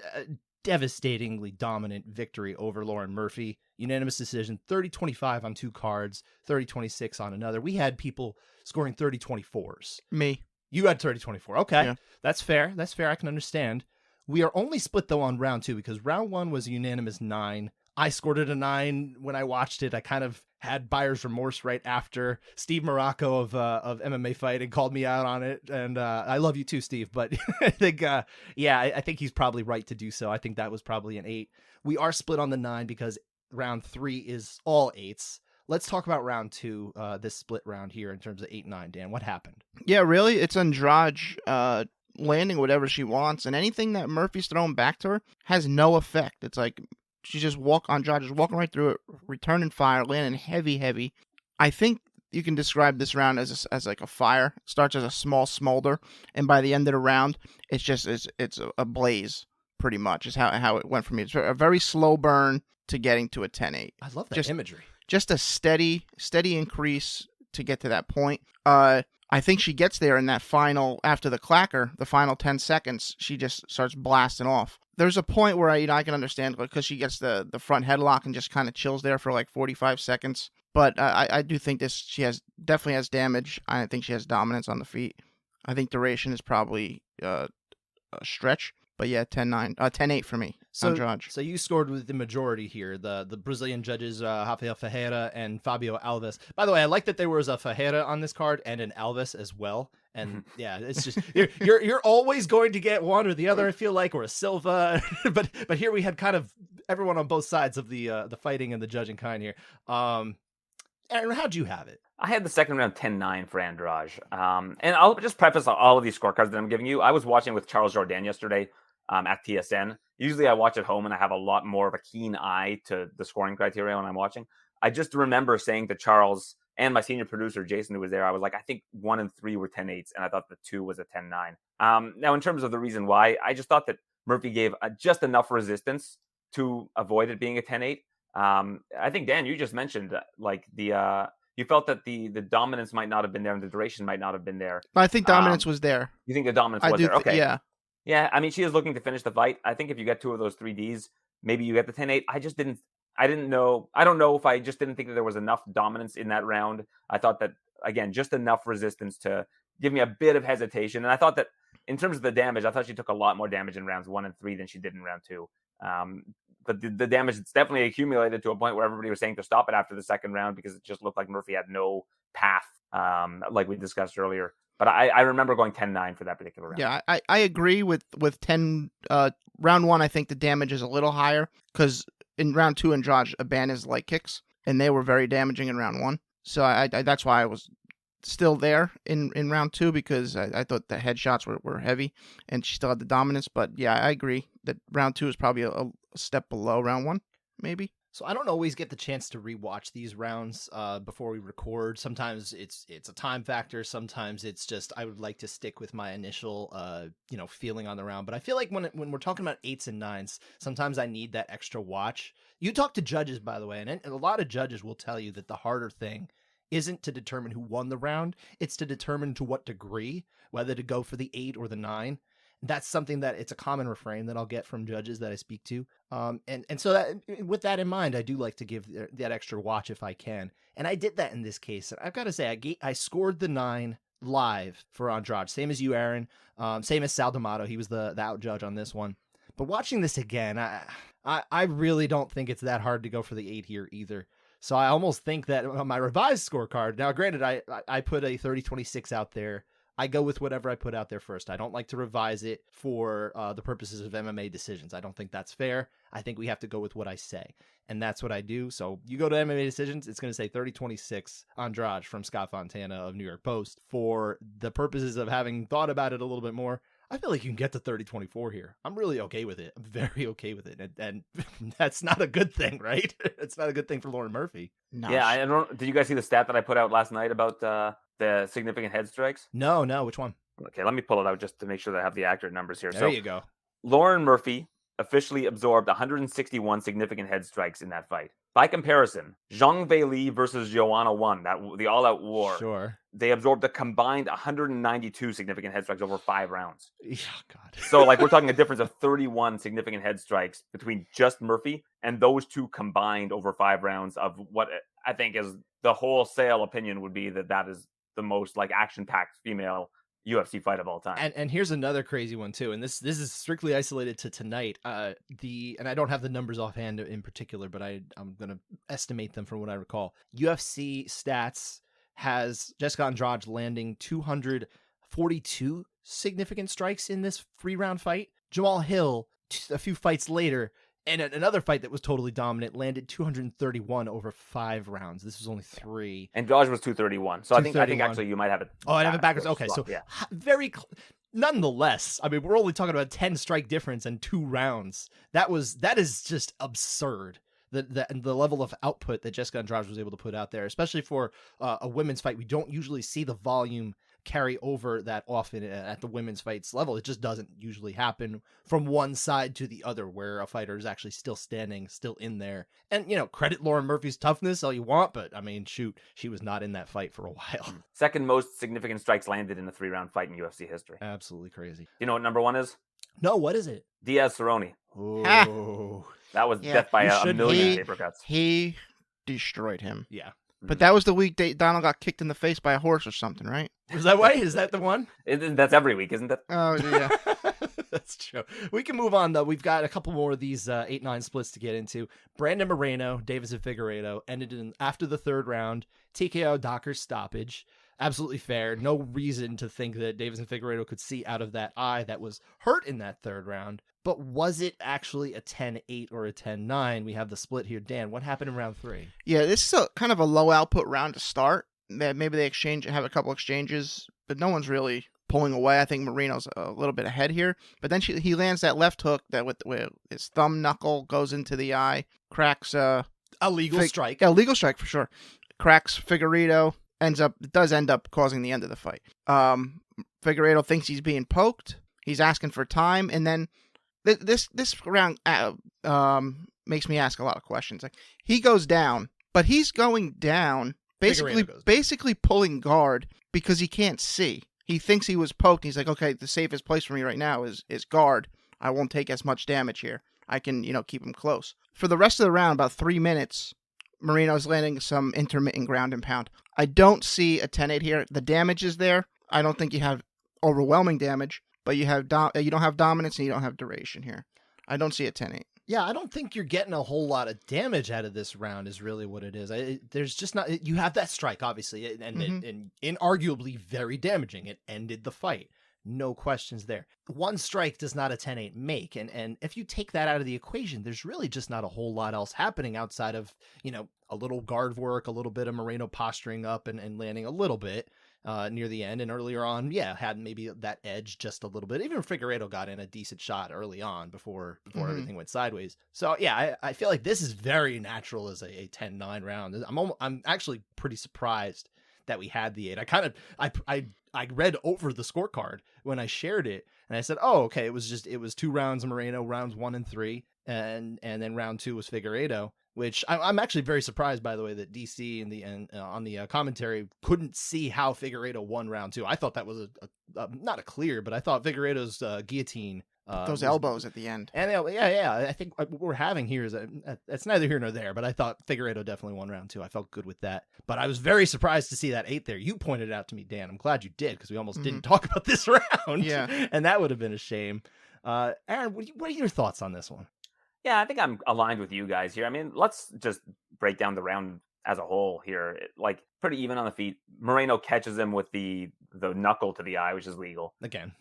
devastatingly dominant victory over Lauren Murphy. Unanimous decision, 30-25 on 2 cards, 30-26 on another. We had people scoring 30-24s. Me. You had 30-24. Okay. Yeah. That's fair. I can understand. We are only split, though, on round 2 because round 1 was a unanimous 9. I scored it a 9 when I watched it. I kind of had buyer's remorse right after. Steve Morocco of MMA Fighting called me out on it, and I love you too, Steve. But I think, I think he's probably right to do so. I think that was probably an 8. We are split on the 9 because round 3 is all 8s. Let's talk about round 2, this split round here in terms of 8-9. Dan, what happened? Yeah, really, it's Andrade landing whatever she wants, and anything that Murphy's throwing back to her has no effect. It's like she's Andrade just walking right through it, returning fire, landing heavy. I think you can describe this round as like a fire. It starts as a small smolder, and by the end of the round, it's a blaze. Pretty much is how it went for me. It's a very slow burn to getting to a 10-8. I love that imagery. Just a steady increase to get to that point. I think she gets there in that final, after the clacker, the final 10 seconds, she just starts blasting off. There's a point where I can understand because she gets the front headlock and just kind of chills there for like 45 seconds. But I do think she definitely has damage. I think she has dominance on the feet. I think duration is probably a stretch. But yeah, 10-9, 10-8 for me. Andrade. So you scored with the majority here. The Brazilian judges, Rafael Ferreira and Fabio Alves. By the way, I like that there was a Ferreira on this card and an Alves as well. And yeah, it's just you're always going to get one or the other. I feel like, or a Silva. but here we had kind of everyone on both sides of the fighting and the judging kind here. Aaron, how'd you have it? I had the second round 10-9 for Andrade. And I'll just preface all of these scorecards that I'm giving you. I was watching with Charles Jourdain yesterday at TSN. Usually I watch at home and I have a lot more of a keen eye to the scoring criteria when I'm watching. I just remember saying to Charles and my senior producer, Jason, who was there, I was like, I think 1 and 3 were 10-8s, and I thought the 2 was a 10-9. Now, in terms of the reason why, I just thought that Murphy gave just enough resistance to avoid it being a 10-8. I think, Dan, you just mentioned like you felt that the dominance might not have been there and the duration might not have been there. I think dominance was there. You think the dominance was there? Okay. Yeah. Yeah, I mean, she is looking to finish the fight. I think if you get 2 of those 3Ds, maybe you get the 10-8. I don't know if I just didn't think that there was enough dominance in that round. I thought that, again, just enough resistance to give me a bit of hesitation. And I thought that in terms of the damage, I thought she took a lot more damage in rounds 1 and 3 than she did in round 2. But the damage it's definitely accumulated to a point where everybody was saying to stop it after the second round because it just looked like Murphy had no path, like we discussed earlier. But I remember going 10-9 for that particular round. Yeah, I agree with 10. Round 1, I think the damage is a little higher because in round 2, Andrade abandoned his leg kicks, and they were very damaging in round 1. So I that's why I was still there in round 2 because I thought the headshots were heavy, and she still had the dominance. But yeah, I agree that round 2 is probably a step below round 1, maybe. So I don't always get the chance to rewatch these rounds before we record. Sometimes it's a time factor. Sometimes it's just I would like to stick with my initial feeling on the round. But I feel like when we're talking about 8s and 9s, sometimes I need that extra watch. You talk to judges, by the way, and a lot of judges will tell you that the harder thing isn't to determine who won the round. It's to determine to what degree, whether to go for the 8 or the 9. That's something that it's a common refrain that I'll get from judges that I speak to. And so that with that in mind, I do like to give that extra watch if I can. And I did that in this case. I've got to say, I scored the 9 live for Andrade. Same as you, Aaron. Same as Sal D'Amato. He was the out judge on this one. But watching this again, I really don't think it's that hard to go for the 8 here either. So I almost think that on my revised scorecard, now granted, I put a 30-26 out there. I go with whatever I put out there first. I don't like to revise it for the purposes of MMA decisions. I don't think that's fair. I think we have to go with what I say. And that's what I do. So you go to MMA decisions, it's going to say 30-26 Andrade from Scott Fontana of New York Post. For the purposes of having thought about it a little bit more, I feel like you can get to 30-24 here. I'm really okay with it. I'm very okay with it. And that's not a good thing, right? It's not a good thing for Lauren Murphy. No. Yeah, I don't. Did you guys see the stat that I put out last night about the significant head strikes? No. Which one? Okay, let me pull it out just to make sure that I have the accurate numbers here. There you go. Lauren Murphy officially absorbed 161 significant head strikes in that fight. By comparison, Zhang Weili versus Joanna Won, the all-out war. Sure. They absorbed a combined 192 significant head strikes over 5 rounds. Oh, God. So, we're talking a difference of 31 significant head strikes between just Murphy and those two combined over 5 rounds of what I think is the wholesale opinion would be that is the most action-packed female UFC fight of all time. And here's another crazy one too, and this is strictly isolated to tonight. And I don't have the numbers offhand in particular, but I'm gonna estimate them from what I recall. UFC stats has Jessica Andrade landing 242 significant strikes in this 3-round fight. Jamahal Hill, a few fights later, and another fight that was totally dominant, landed 231 over 5 rounds. This was only 3. And Josh was 231. So I think actually you might have it. Oh, I have it backwards. Okay, so yeah. Very nonetheless, I mean, we're only talking about a 10 strike difference and 2 rounds. That is just absurd. The level of output that Jessica Andrade was able to put out there, especially for a women's fight. We don't usually see the volume carry over that often at the women's fights level. It just doesn't usually happen from one side to the other where a fighter is actually still standing, still in there. And, credit Lauren Murphy's toughness all you want, but I mean, shoot, she was not in that fight for a while. Second most significant strikes landed in a 3-round fight in UFC history. Absolutely crazy. You know what number 1 is? No, what is it? Diaz Cerrone. Oh. That was death by a million paper cuts. He destroyed him. Yeah. But that was the week Donald got kicked in the face by a horse or something, right? Is that right? Is that the one? That's every week, isn't it? Oh, yeah. That's true. We can move on, though. We've got a couple more of these 8-9 splits to get into. Brandon Moreno, Davis and Figueiredo ended in after the third round. TKO Docker stoppage. Absolutely fair. No reason to think that Davis and Figueiredo could see out of that eye that was hurt in that third round. But was it actually a 10-8 or a 10-9? We have the split here. Dan, what happened in round 3? Yeah, this is kind of a low output round to start. Maybe they have a couple exchanges, but no one's really pulling away. I think Moreno's a little bit ahead here. But then he lands that left hook that with his thumb knuckle goes into the eye, cracks a legal strike. Yeah, legal strike for sure. Cracks Figueiredo. It does end up causing the end of the fight. Figueiredo thinks he's being poked. He's asking for time, and then this round makes me ask a lot of questions. Like, he goes down, but he's going down basically pulling guard because he can't see. He thinks he was poked. He's like, okay, the safest place for me right now is guard. I won't take as much damage here. I can, keep him close. For the rest of the round, about 3 minutes, Moreno's landing some intermittent ground and pound. I don't see a 10-8 here. The damage is there. I don't think you have overwhelming damage, but you don't have dominance and you don't have duration here. I don't see a 10-8. Yeah, I don't think you're getting a whole lot of damage out of this round is really what it is. There's just not... You have that strike, obviously, and inarguably very damaging. It ended the fight. No questions there. One strike does not a 10-8 make. And if you take that out of the equation, there's really just not a whole lot else happening outside of, a little guard work, a little bit of Moreno posturing up and landing a little bit near the end. And earlier on, had maybe that edge just a little bit. Even Figueiredo got in a decent shot early on before everything went sideways. So, I feel like this is very natural as a 10-9 round. I'm actually pretty surprised that we had the 8. I read over the scorecard when I shared it, and I said, "Oh, okay, it was 2 rounds of Moreno, rounds 1 and 3, and then round 2 was Figueiredo." Which I'm actually very surprised, by the way, that DC on the commentary couldn't see how Figueiredo won round 2. I thought that was not a clear, but I thought Figueiredo's guillotine. Those elbows at the end. And I think what we're having here is it's neither here nor there, but I thought Figueiredo definitely won round 2. I felt good with that. But I was very surprised to see that 8 there. You pointed it out to me, Dan. I'm glad you did, because we almost didn't talk about this round. Yeah. And that would have been a shame. Aaron, what are your thoughts on this one? Yeah, I think I'm aligned with you guys here. I mean, let's just break down the round as a whole here. Like, pretty even on the feet. Moreno catches him with the knuckle to the eye, which is legal. Again.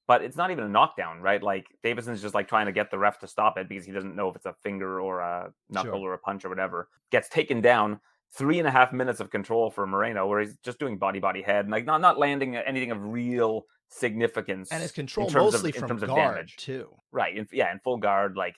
But it's not even a knockdown, right? Like, Davidson's just like trying to get the ref to stop it because he doesn't know if it's a finger or a knuckle or a punch or whatever. Gets taken down. 3.5 minutes of control for Moreno, where he's just doing body head, and like not landing anything of real significance. And his control mostly from guard damage too. Right. In full guard. Like,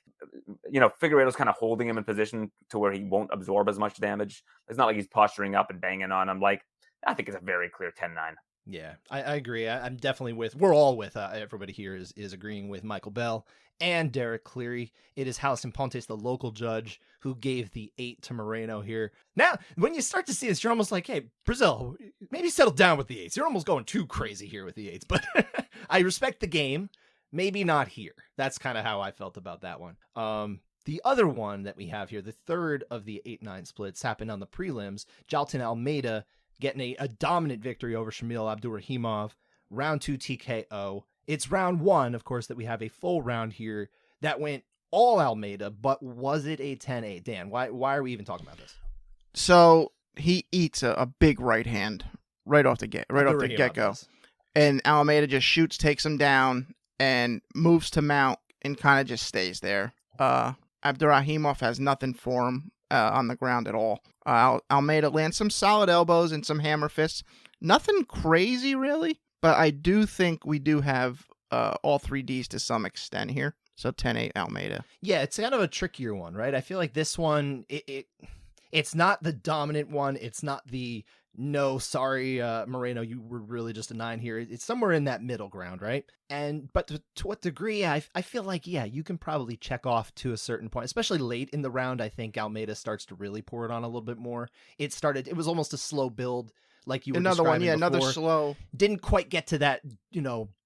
Figueiredo's kind of holding him in position to where he won't absorb as much damage. It's not like he's posturing up and banging on him. Like, I think it's a very clear 10-9. Yeah, I agree. I'm definitely we're all with, everybody here is agreeing with Michael Bell and Derek Cleary. It is Halison Pontes, the local judge, who gave the 8 to Moreno here. Now, when you start to see this, you're almost like, hey, Brazil, maybe settle down with the 8s. You're almost going too crazy here with the 8s, but I respect the game. Maybe not here. That's kind of how I felt about that one. The other one that we have here, the third of the 8-9 splits, happened on the prelims. Jailton Almeida getting a dominant victory over Shamil Abdurakhimov. Round 2 TKO. It's round 1, of course, that we have a full round here that went all Almeida, but was it a 10-8? Dan, why are we even talking about this? So he eats a big right hand right off the get-go. And Almeida just shoots, takes him down, and moves to mount and kind of just stays there. Abdurakhimov has nothing for him on the ground at all. Almeida lands some solid elbows and some hammer fists. Nothing crazy, really, but I do think we do have all 3Ds to some extent here. So 10-8 Almeida. Yeah, it's kind of a trickier one, right? I feel like this one, it's not the dominant one. It's not the, no, sorry, Moreno, you were really just a 9 here. It's somewhere in that middle ground, right? But to what degree, I feel like, you can probably check off to a certain point, especially late in the round. I think Almeida starts to really pour it on a little bit more. It was almost a slow build, like you were describing before. Another slow. Didn't quite get to that,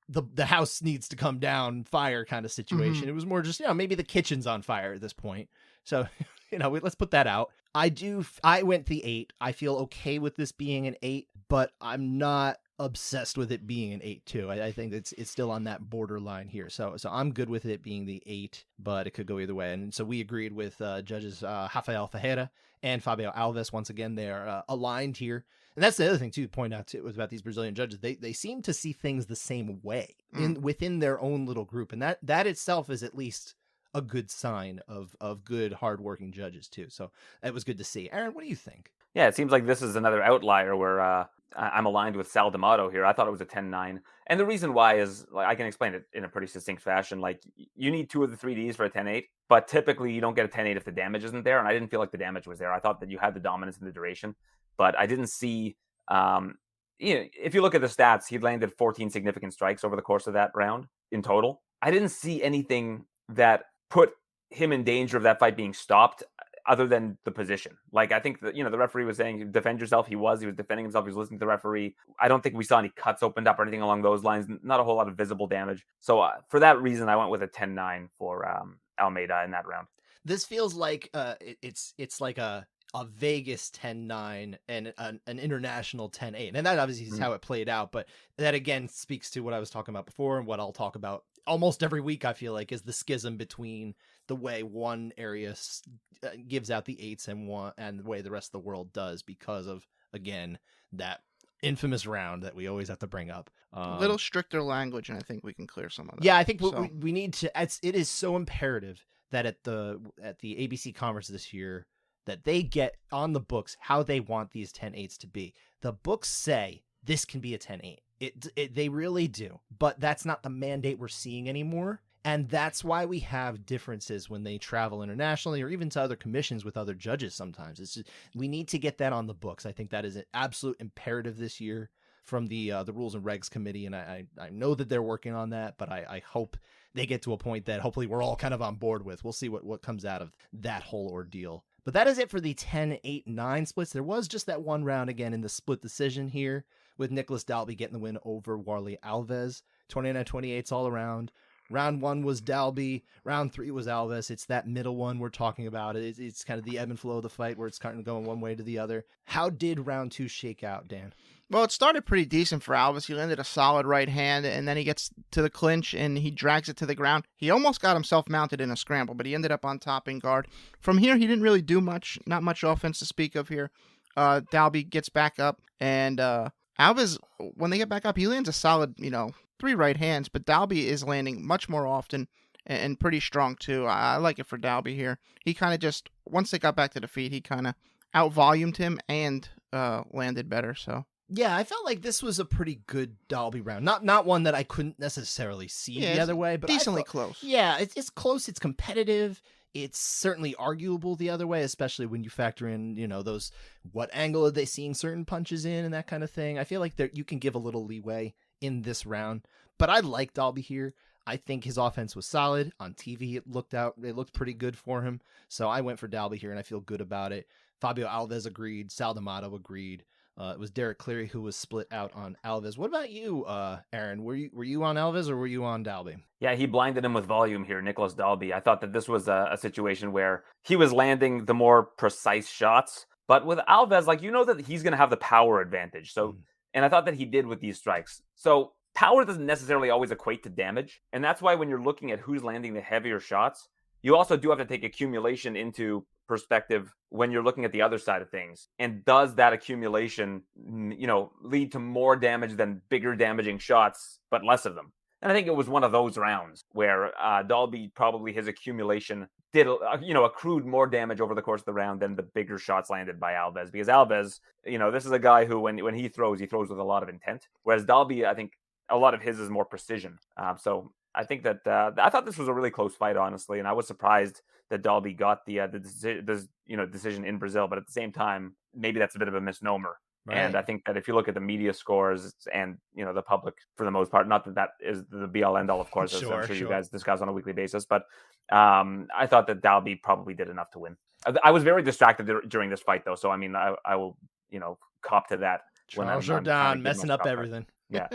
the house needs to come down fire kind of situation. It was more just, maybe the kitchen's on fire at this point. So, let's put that out. I went the 8. I feel okay with this being an 8, but I'm not obsessed with it being an 8 too. I think it's still on that borderline here. So I'm good with it being the 8, but it could go either way. And so we agreed with judges Rafael Teixeira and Fabio Alves. Once again, they're aligned here. And that's the other thing too to point out too was about these Brazilian judges. They seem to see things the same way within their own little group, and that itself is at least a good sign of good, hardworking judges too. So it was good to see. Aaron, what do you think? Yeah, it seems like this is another outlier where I'm aligned with Sal D'Amato here. I thought it was a 10-9. And the reason why is, like, I can explain it in a pretty succinct fashion. Like, you need 2 of the 3Ds for a 10-8, but typically you don't get a 10-8 if the damage isn't there. And I didn't feel like the damage was there. I thought that you had the dominance in the duration, but I didn't see, if you look at the stats, he landed 14 significant strikes over the course of that round in total. I didn't see anything that put him in danger of that fight being stopped other than the position. Like, I think that, the referee was saying, defend yourself. He was defending himself. He was listening to the referee. I don't think we saw any cuts opened up or anything along those lines. Not a whole lot of visible damage. So for that reason, I went with a 10-9 for Almeida in that round. This feels like it's like a Vegas 10-9 and an international 10-8. And that obviously is how it played out. But that, again, speaks to what I was talking about before and what I'll talk about almost every week, I feel like, is the schism between the way one area gives out the 8s and the way the rest of the world does because of, again, that infamous round that we always have to bring up. A little stricter language, and I think we can clear some of that. Yeah, I think we need to. It is so imperative that at the ABC conference this year that they get on the books how they want these 10-8s to be. The books say this can be a 10-8. They really do, but that's not the mandate we're seeing anymore. And that's why we have differences when they travel internationally or even to other commissions with other judges sometimes. It's just, we need to get that on the books. I think that is an absolute imperative this year from the Rules and Regs Committee, and I know that they're working on that, but I hope they get to a point that hopefully we're all kind of on board with. We'll see what comes out of that whole ordeal. But that is it for the 10-8-9 splits. There was just that one round again in the split decision here with Nicholas Dalby getting the win over Warley Alves. 29-28 all around. Round 1 was Dalby. Round 3 was Alves. It's that middle one we're talking about. It's kind of the ebb and flow of the fight where it's kind of going one way to the other. How did round 2 shake out, Dan? Well, it started pretty decent for Alves. He landed a solid right hand, and then he gets to the clinch, and he drags it to the ground. He almost got himself mounted in a scramble, but he ended up on top in guard. From here, he didn't really do much. Not much offense to speak of here. Dalby gets back up, and Alves, when they get back up, he lands a solid, 3 right hands, but Dalby is landing much more often and pretty strong, too. I like it for Dalby here. He kind of just, once they got back to the feet, he kind of out-volumed him and landed better, so... Yeah, I felt like this was a pretty good Dalby round. Not one that I couldn't necessarily see the other way, but decently close. Yeah, it's close. It's competitive. It's certainly arguable the other way, especially when you factor in, those, what angle are they seeing certain punches in and that kind of thing. I feel like you can give a little leeway in this round, but I like Dalby here. I think his offense was solid. On TV, it looked pretty good for him. So I went for Dalby here, and I feel good about it. Fabio Alves agreed. Sal D'Amato agreed. It was Derek Cleary who was split out on Alves. What about you, Aaron? Were you on Alves or were you on Dalby? Yeah, he blinded him with volume here, Nicholas Dalby. I thought that this was a situation where he was landing the more precise shots. But with Alves, that he's going to have the power advantage. So, and I thought that he did with these strikes. So power doesn't necessarily always equate to damage. And that's why when you're looking at who's landing the heavier shots, you also do have to take accumulation into perspective when you're looking at the other side of things. And does that accumulation, lead to more damage than bigger damaging shots, but less of them? And I think it was one of those rounds where Dalby, probably his accumulation did, accrued more damage over the course of the round than the bigger shots landed by Alves. Because Alves, this is a guy who, when he throws with a lot of intent. Whereas Dalby, I think a lot of his is more precision. So I think that I thought this was a really close fight, honestly, and I was surprised that Dalby got the decision in Brazil. But at the same time, maybe that's a bit of a misnomer. Right. And I think that if you look at the media scores and the public, for the most part, not that is the be all end all, of course, as I'm sure you guys discuss on a weekly basis, but I thought that Dalby probably did enough to win. I was very distracted during this fight, though, so I mean, I will cop to that. Charles Jourdain messing up everything. Yeah.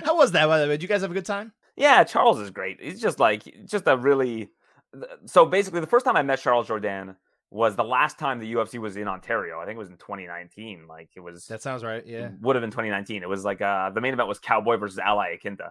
How was that, by the way? Did you guys have a good time? Yeah, Charles is great. He's just a really... So basically, the first time I met Charles Jourdain was the last time the UFC was in Ontario. I think it was in 2019. Like it was. That sounds right. Yeah. It would have been 2019. It was like the main event was Cowboy versus Ally Akinta.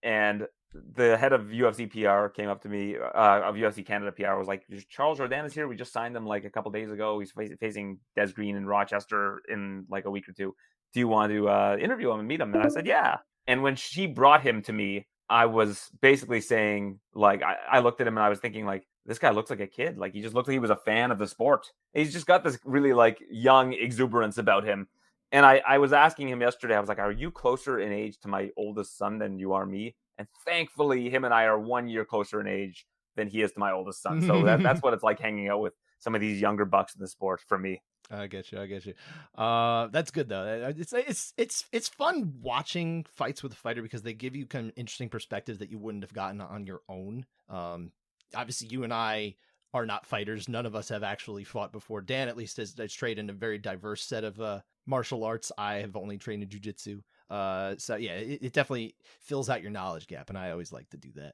And the head of UFC PR came up to me, of UFC Canada PR, was like, Charles Jourdain is here. We just signed him like a couple days ago. He's facing Des Green in Rochester in like a week or two. Do you want to interview him and meet him? And I said, yeah. And when she brought him to me, I was basically saying, like, I looked at him and I was thinking, like, this guy looks like a kid. Like, he just looked like he was a fan of the sport. He's just got this really, like, young exuberance about him. And I was asking him yesterday, I was like, are you closer in age to my oldest son than you are me? And thankfully, him and I are 1 year closer in age than he is to my oldest son. So that's what it's like hanging out with some of these younger bucks in the sport for me. I get you. That's good though. It's fun watching fights with a fighter because they give you kind of interesting perspectives that you wouldn't have gotten on your own. Obviously, you and I are not fighters. None of us have actually fought before. Dan, at least, has trained in a very diverse set of martial arts. I have only trained in jiu-jitsu. So yeah, it definitely fills out your knowledge gap, and I always like to do that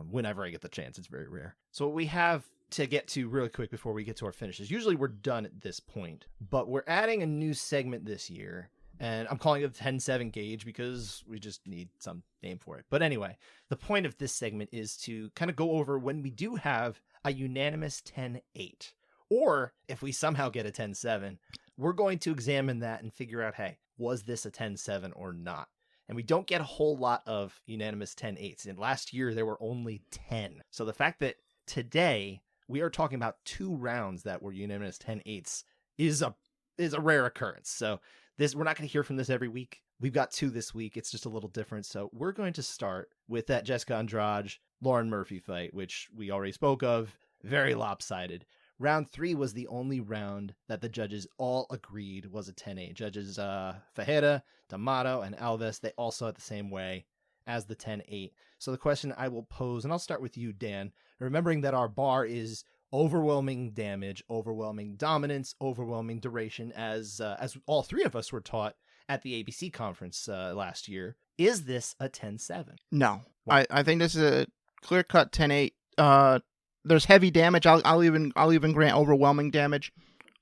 whenever I get the chance. It's very rare. So what we have to get to really quick before we get to our finishes, usually we're done at this point, but we're adding a new segment this year, and I'm calling it the 10-7 gauge because we just need some name for it. But anyway, the point of this segment is to kind of go over when we do have a unanimous 10-8, or if we somehow get a 10-7, we're going to examine that and figure out, hey, was this a 10-7 or not? And we don't get a whole lot of unanimous 10-8s. And last year, there were only 10. So the fact that today we are talking about 2 rounds that were unanimous 10-8s is a rare occurrence. So we're not going to hear from this every week. We've got 2 this week. It's just a little different. So we're going to start with that Jessica Andrade, Lauren Murphy fight, which we already spoke of. Very lopsided. Round 3 was the only round that the judges all agreed was a 10-8. Judges Teixeira, D'Amato, and Alves, they all saw it the same way as the 10-8. So the question I will pose, and I'll start with you, Dan, remembering that our bar is overwhelming damage, overwhelming dominance, overwhelming duration, as all 3 of us were taught at the ABC conference last year. Is this a 10-7? No. I think this is a clear-cut 10-8. There's heavy damage. I'll even grant overwhelming damage.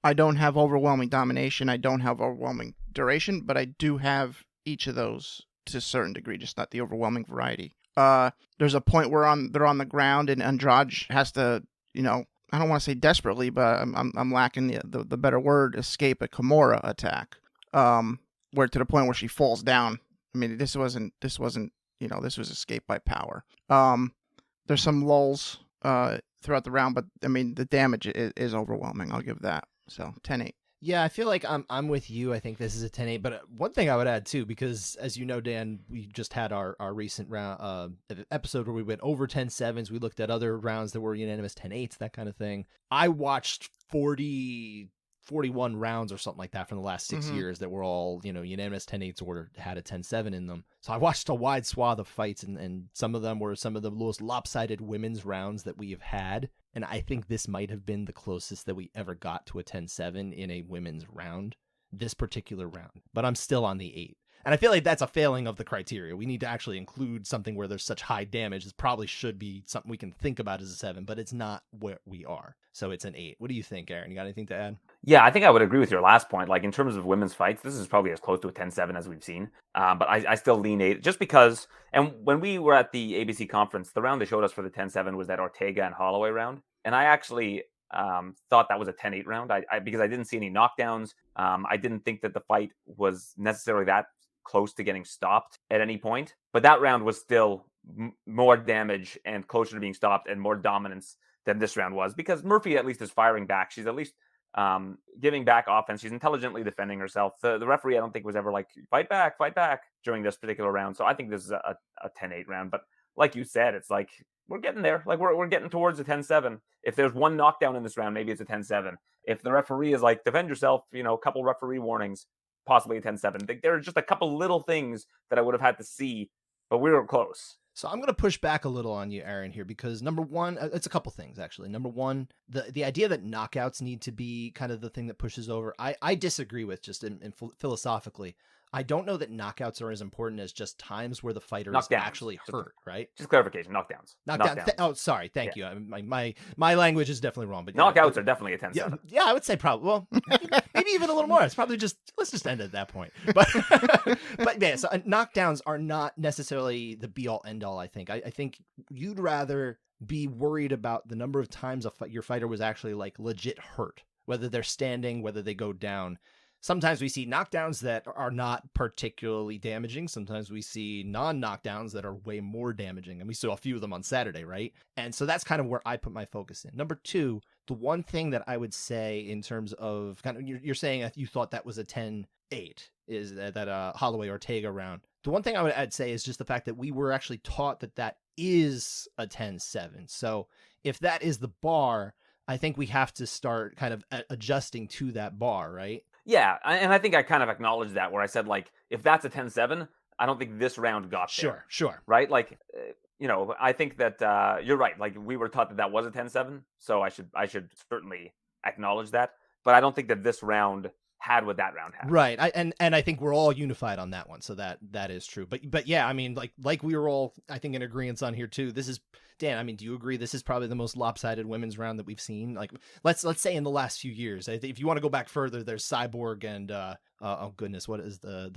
I don't have overwhelming domination. I don't have overwhelming duration, but I do have each of those to a certain degree, just not the overwhelming variety. There's a point where they're on the ground and Andrade has to, I don't want to say desperately, but I'm lacking the better word, escape a Kimura attack. Where to the point where she falls down. I mean, this was escape by power. There's some lulls throughout the round, but I mean the damage is overwhelming. I'll give that. So 10-8. Yeah, I feel like I'm with you. I think this is a 10-8. But one thing I would add too, because as you know, Dan, we just had our recent round episode where we went over 10-7s. We looked at other rounds that were unanimous 10-8s, that kind of thing. I watched 41 rounds or something like that from the last 6 years that were all, unanimous 10-8s or had a 10-7 in them. So I watched a wide swath of fights, and some of them were some of the most lopsided women's rounds that we have had. And I think this might have been the closest that we ever got to a 10-7 in a women's round, this particular round. But I'm still on the 8. And I feel like that's a failing of the criteria. We need to actually include something where there's such high damage. This probably should be something we can think about as a 7, but it's not where we are. So it's an 8. What do you think, Aaron? You got anything to add? Yeah, I think I would agree with your last point. Like in terms of women's fights, this is probably as close to a 10-7 as we've seen. But I still lean 8 just because. And when we were at the ABC conference, the round they showed us for the 10-7 was that Ortega and Holloway round. And I actually thought that was a 10-8 round because I didn't see any knockdowns. I didn't think that the fight was necessarily that close to getting stopped at any point. But that round was still more damage and closer to being stopped and more dominance than this round was, because Murphy at least is firing back. She's at least giving back offense. She's intelligently defending herself. The referee, I don't think, was ever like, fight back during this particular round. So I think this is a 10-8 round. But like you said, it's like we're getting there. Like we're getting towards a 10-7. If there's one knockdown in this round, maybe it's a 10-7. If the referee is like, defend yourself, a couple referee warnings, possibly a 10-7. There are just a couple little things that I would have had to see, but we were close. So I'm going to push back a little on you, Aaron, here, because number one, it's a couple things, actually. Number one, the idea that knockouts need to be kind of the thing that pushes over, I disagree with just in philosophically. I don't know that knockouts are as important as just times where the fighter is Knockdowns. actually hurt, right? Just clarification, knockdowns. Oh, sorry. Thank you. My language is definitely wrong. But knockouts are definitely a 10-7. Yeah, I would say probably. Well, maybe even a little more. It's probably let's just end it at that point. But but yeah, so knockdowns are not necessarily the be all end all. I think. I think you'd rather be worried about the number of times your fighter was actually like legit hurt, whether they're standing, whether they go down. Sometimes we see knockdowns that are not particularly damaging. Sometimes we see non-knockdowns that are way more damaging. And we saw a few of them on Saturday, right? And so that's kind of where I put my focus in. Number two, the one thing that I would say in terms of kind of, you're saying that you thought that was a 10-8 is that Holloway Ortega round. The one thing I'd say is just the fact that we were actually taught that is a 10-7. So if that is the bar, I think we have to start kind of adjusting to that bar, right? Yeah, and I think I kind of acknowledged that where I said, like, if that's a 10-7, I don't think this round got there. Sure. Right? Like, I think that you're right. Like, we were taught that was a 10-7, so I should certainly acknowledge that. But I don't think that this round had what that round had. Right. And I think we're all unified on that one. So that is true. But yeah, I mean, like we were all, I think, in agreement on here too. This is, Dan, I mean, do you agree this is probably the most lopsided women's round that we've seen? Like, let's say in the last few years. If you want to go back further, there's Cyborg and oh goodness, what is the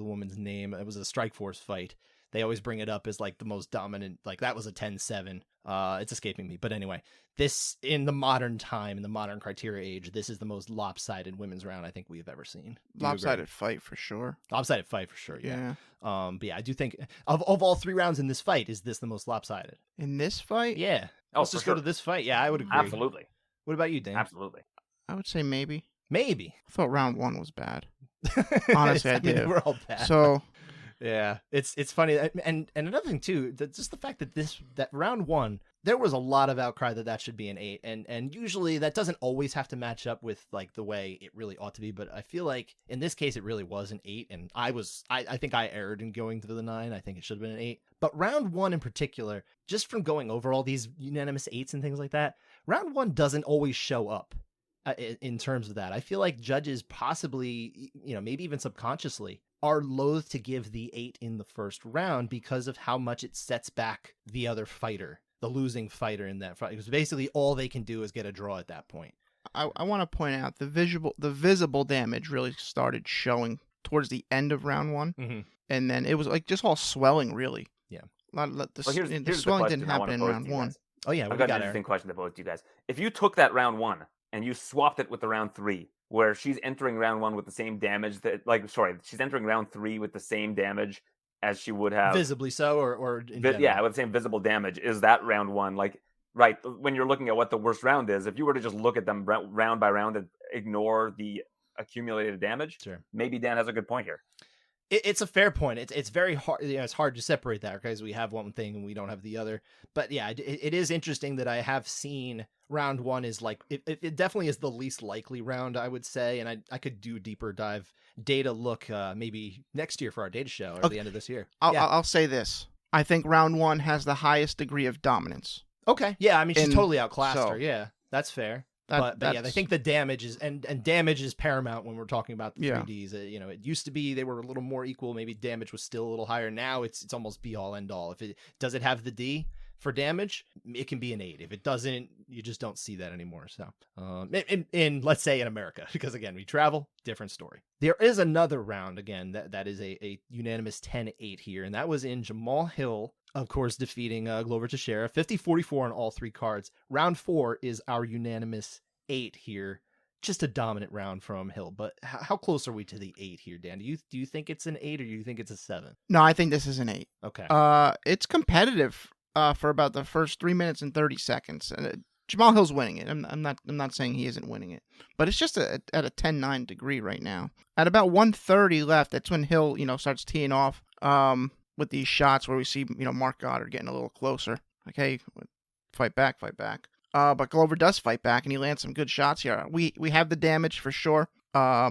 woman's name? It was a Strikeforce fight. They always bring it up as like the most dominant, like that was a 10-7. It's escaping me. But anyway, this in the modern time, in the modern criteria age, this is the most lopsided women's round I think we've ever seen. Lopsided fight for sure. Lopsided fight for sure, yeah. But yeah, I do think of all three rounds in this fight, is this the most lopsided? In this fight? Yeah. Let's just go to this fight. Yeah, I would agree. Absolutely. What about you, Dan? Absolutely. I would say maybe. Maybe. I thought round one was bad. Honestly, I did. We're all bad. So yeah, it's funny, and another thing too, just the fact that round one, there was a lot of outcry that should be an 8, and usually that doesn't always have to match up with like the way it really ought to be, but I feel like in this case it really was an 8, and I think I erred in going to the 9. I think it should have been an 8, but round one in particular, just from going over all these unanimous 8s and things like that, round one doesn't always show up in terms of that. I feel like judges possibly, maybe even subconsciously, are loath to give the 8 in the first round because of how much it sets back the other fighter, the losing fighter in that fight. Because basically all they can do is get a draw at that point. I want to point out the visible damage really started showing towards the end of round one, and then it was like just all swelling, really. Yeah. The swelling didn't happen in round one. Oh yeah, I've got an interesting question to both you guys. If you took that round one and you swapped it with the round 3, where she's entering round 1 with the same damage she's entering round 3 with the same damage as she would have visibly so, or with the same visible damage, is that round 1 like right when you're looking at what the worst round is? If you were to just look at them round by round and ignore the accumulated damage, sure, maybe Dan has a good point here. It's a fair point. It's very hard. It's hard to separate that because we have one thing and we don't have the other. But yeah, it is interesting that I have seen round 1 is like it definitely is the least likely round, I would say. And I could do a deeper dive data look maybe next year for our data show or the end of this year. I'll say this. I think round 1 has the highest degree of dominance. Okay. Yeah. I mean, she's totally outclassed her. Yeah, that's fair. But yeah, I think the damage is and damage is paramount when we're talking about the 3Ds. It used to be they were a little more equal. Maybe damage was still a little higher. Now it's almost be all end all. If it does it have the D for damage, it can be an 8. If it doesn't, you just don't see that anymore. So in let's say in America, because again we travel, different story. There is another round again that is a unanimous 10-8 here, and that was in Jamahal Hill, of course, defeating Glover Teixeira, 50-44 on all 3 cards. Round 4 is our unanimous 8 here. Just a dominant round from Hill. But how close are we to the 8 here, Dan? Do you think it's an 8 or do you think it's a 7? No, I think this is an 8. Okay. It's competitive for about the first 3 minutes and 30 seconds. Jamahal Hill's winning it. I'm not saying he isn't winning it, but it's just at a 10-9 degree right now. At about 1:30 left, that's when Hill starts teeing off. With these shots where we see, Mark Goddard getting a little closer. Like, hey, fight back. But Glover does fight back, and he lands some good shots here. We have the damage for sure. I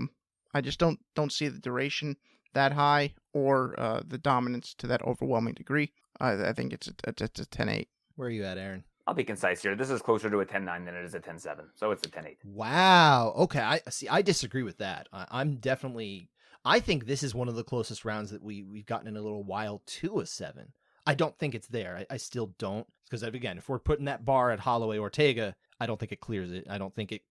just don't see the duration that high or the dominance to that overwhelming degree. I think it's a 10-8. Where are you at, Aaron? I'll be concise here. This is closer to a 10-9 than it is a 10-7, so it's a 10-8. Wow. Okay. I disagree with that. I'm definitely. I think this is one of the closest rounds that we've gotten in a little while to a 7. I don't think it's there. I still don't, because again, if we're putting that bar at Holloway Ortega, I don't think it clears it. I don't think it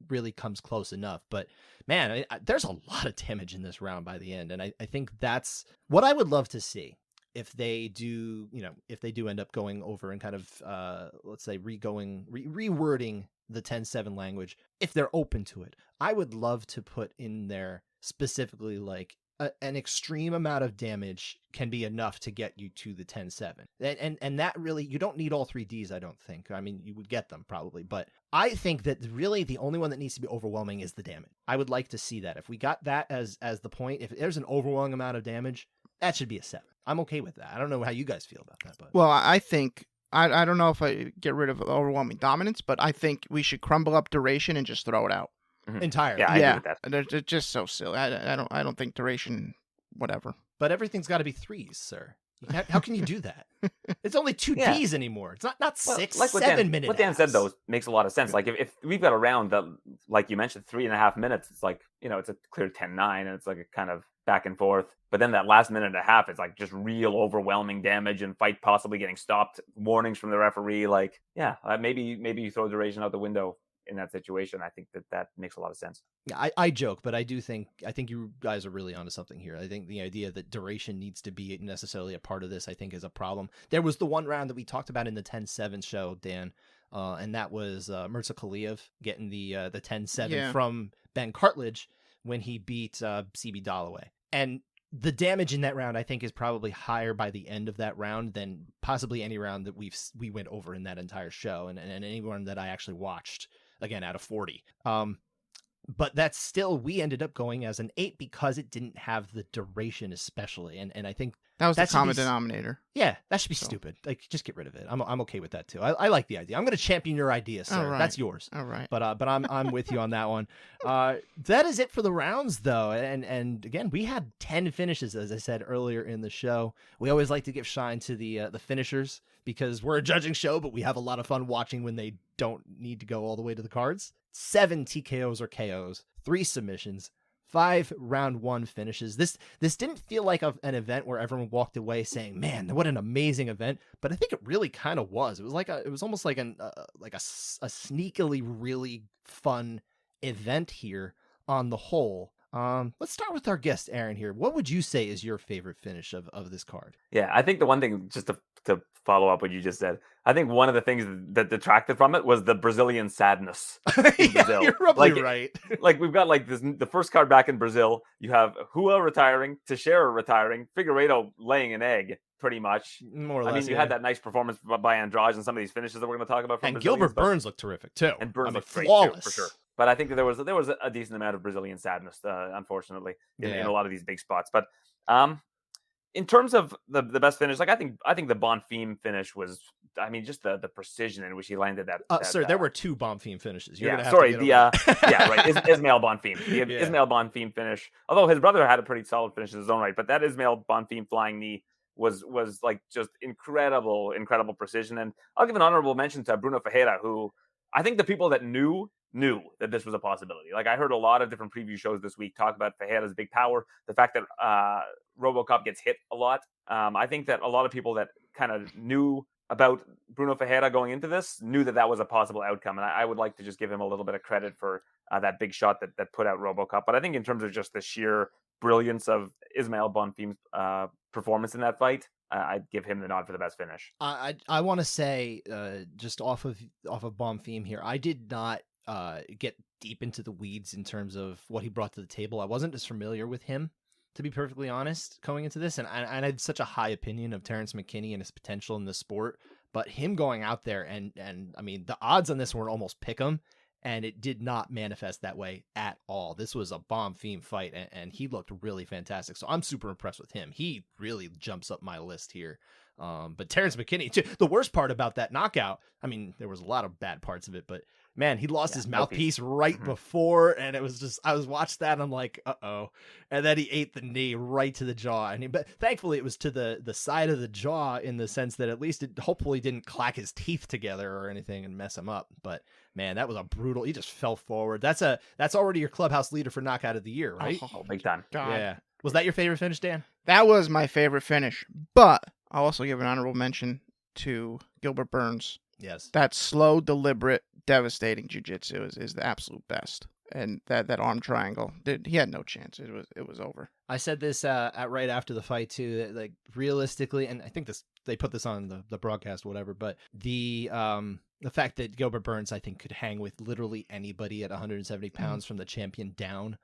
really comes close enough. But man, there's a lot of damage in this round by the end, and I think that's what I would love to see. If they do, if they do end up going over and kind of, let's say, rewording the 10-7 language, if they're open to it, I would love to put in there specifically like an extreme amount of damage can be enough to get you to the 10-7. And that really, you don't need all 3 Ds, I don't think. I mean, you would get them probably, but I think that really the only one that needs to be overwhelming is the damage. I would like to see that. If we got that as the point, if there's an overwhelming amount of damage, that should be a 7. I'm okay with that. I don't know how you guys feel about that, but well, I think I don't know if I get rid of overwhelming dominance, but I think we should crumble up duration and just throw it out entirely. Yeah, I agree with that. They're just so silly. I don't think duration, whatever. But everything's got to be 3s, sir. How can you do that? It's only 2 Ds anymore. It's not 6, like 7 minutes. What Dan said though makes a lot of sense. Like if we've got a round that, like you mentioned, 3.5 minutes, it's like, it's a clear 10-9, and it's like a kind of back and forth. But then that last minute and a half is like just real overwhelming damage and fight possibly getting stopped, warnings from the referee. Like, maybe you throw duration out the window in that situation. I think that makes a lot of sense. Yeah, I joke, but I think you guys are really onto something here. I think the idea that duration needs to be necessarily a part of this, I think, is a problem. There was the one round that we talked about in the 10-7 show, Dan, and that was Mirza Khaliev getting the 10-7 from Ben Cartledge when he beat CB Dalloway. And the damage in that round, I think, is probably higher by the end of that round than possibly any round that we went over in that entire show, and any one that I actually watched, again, out of 40. But that's still, we ended up going as an 8 because it didn't have the duration, especially. And I think that was the common denominator. Yeah, that should be stupid. Like, just get rid of it. I'm okay with that too. I like the idea. I'm going to champion your idea, sir. Right. That's yours. All right. But I'm with you on that one. That is it for the rounds, though. And again, we had 10 finishes, as I said earlier in the show. We always like to give shine to the finishers because we're a judging show, but we have a lot of fun watching when they don't need to go all the way to the cards. 7 TKOs or KOs, 3 submissions, 5 round 1 finishes. This didn't feel like an event where everyone walked away saying, "Man, what an amazing event!" But I think it really kind of was. It was almost like a sneakily really fun event here on the whole. Let's start with our guest, Aaron, here. What would you say is your favorite finish of this card? Yeah, I think the one thing, just to follow up what you just said, I think one of the things that detracted from it was the Brazilian sadness. Yeah, you're probably right. Like we've got like the first card back in Brazil. You have Hua retiring, Teixeira retiring, Figueiredo laying an egg, pretty much. More or less. I mean, you had that nice performance by Andrade and some of these finishes that we're going to talk about. From and Gilbert Burns looked terrific too. And Burns looked great flawless too, for sure. But I think that there was a decent amount of Brazilian sadness, unfortunately, in a lot of these big spots. But in terms of the best finish, like I think the Bonfim finish was, I mean, just the precision in which he landed that. Sir, there were 2 Bonfim finishes. Right, Ismael Bonfim. Ismael Bonfim finish. Although his brother had a pretty solid finish in his own right, but that Ismael Bonfim flying knee was like just incredible precision. And I'll give an honorable mention to Bruno Ferreira, who I think the people that knew that this was a possibility. Like I heard a lot of different preview shows this week talk about Ferreira's big power, the fact that RoboCop gets hit a lot. I think that a lot of people that kind of knew about Bruno Ferreira going into this knew that was a possible outcome. And I would like to just give him a little bit of credit for that big shot that put out RoboCop. But I think in terms of just the sheer brilliance of Ismael Bonfim's performance in that fight, I'd give him the nod for the best finish. I want to say, just off of Bonfim here, I did not get deep into the weeds in terms of what he brought to the table. I wasn't as familiar with him, to be perfectly honest, going into this. And I had such a high opinion of Terrence McKinney and his potential in the sport. But him going out there and I mean, the odds on this were almost pick 'em, and it did not manifest that way at all. This was a Bonfim fight, and he looked really fantastic. So I'm super impressed with him. He really jumps up my list here But Terrence McKinney, too, the worst part about that knockout, I mean, there was a lot of bad parts of it, but man, he lost his mouthpiece right before, and it was just, I was watching that, and I'm like, uh-oh. And then he ate the knee right to the jaw. But thankfully, it was to the side of the jaw in the sense that at least it hopefully didn't clack his teeth together or anything and mess him up. But man, that was a brutal, he just fell forward. That's already your clubhouse leader for knockout of the year, right? Oh, big time. God. Yeah. Was that your favorite finish, Dan? That was my favorite finish, but I'll also give an honorable mention to Gilbert Burns. Yes. That slow, deliberate, devastating jiu-jitsu is the absolute best. And that arm triangle, he had no chance. It was over. I said this right after the fight too, that, like, realistically, and I think they put this on the broadcast or whatever, but the fact that Gilbert Burns, I think, could hang with literally anybody at 170 pounds from the champion down.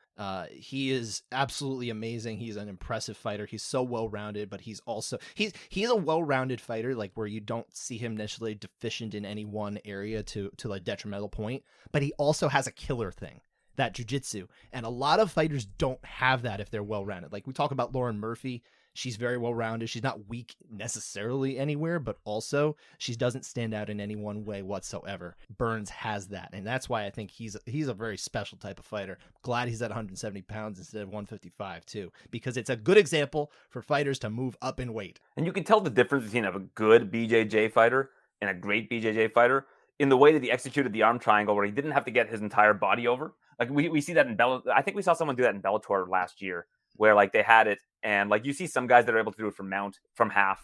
He is absolutely amazing. He's an impressive fighter. He's so well-rounded, but he's also he's a well-rounded fighter, like where you don't see him necessarily deficient in any one area to a detrimental point, but he also has a killer thing. That jiu-jitsu. And a lot of fighters don't have that if they're well-rounded. Like we talk about Lauren Murphy. She's very well-rounded. She's not weak necessarily anywhere, but also she doesn't stand out in any one way whatsoever. Burns has that. And that's why I think he's a very special type of fighter. Glad he's at 170 pounds instead of 155 too, because it's a good example for fighters to move up in weight. And you can tell the difference between a good BJJ fighter and a great BJJ fighter in the way that he executed the arm triangle, where he didn't have to get his entire body over. Like we see that in Bellator. I think we saw someone do that in Bellator last year, where like they had it, and like you see some guys that are able to do it from half,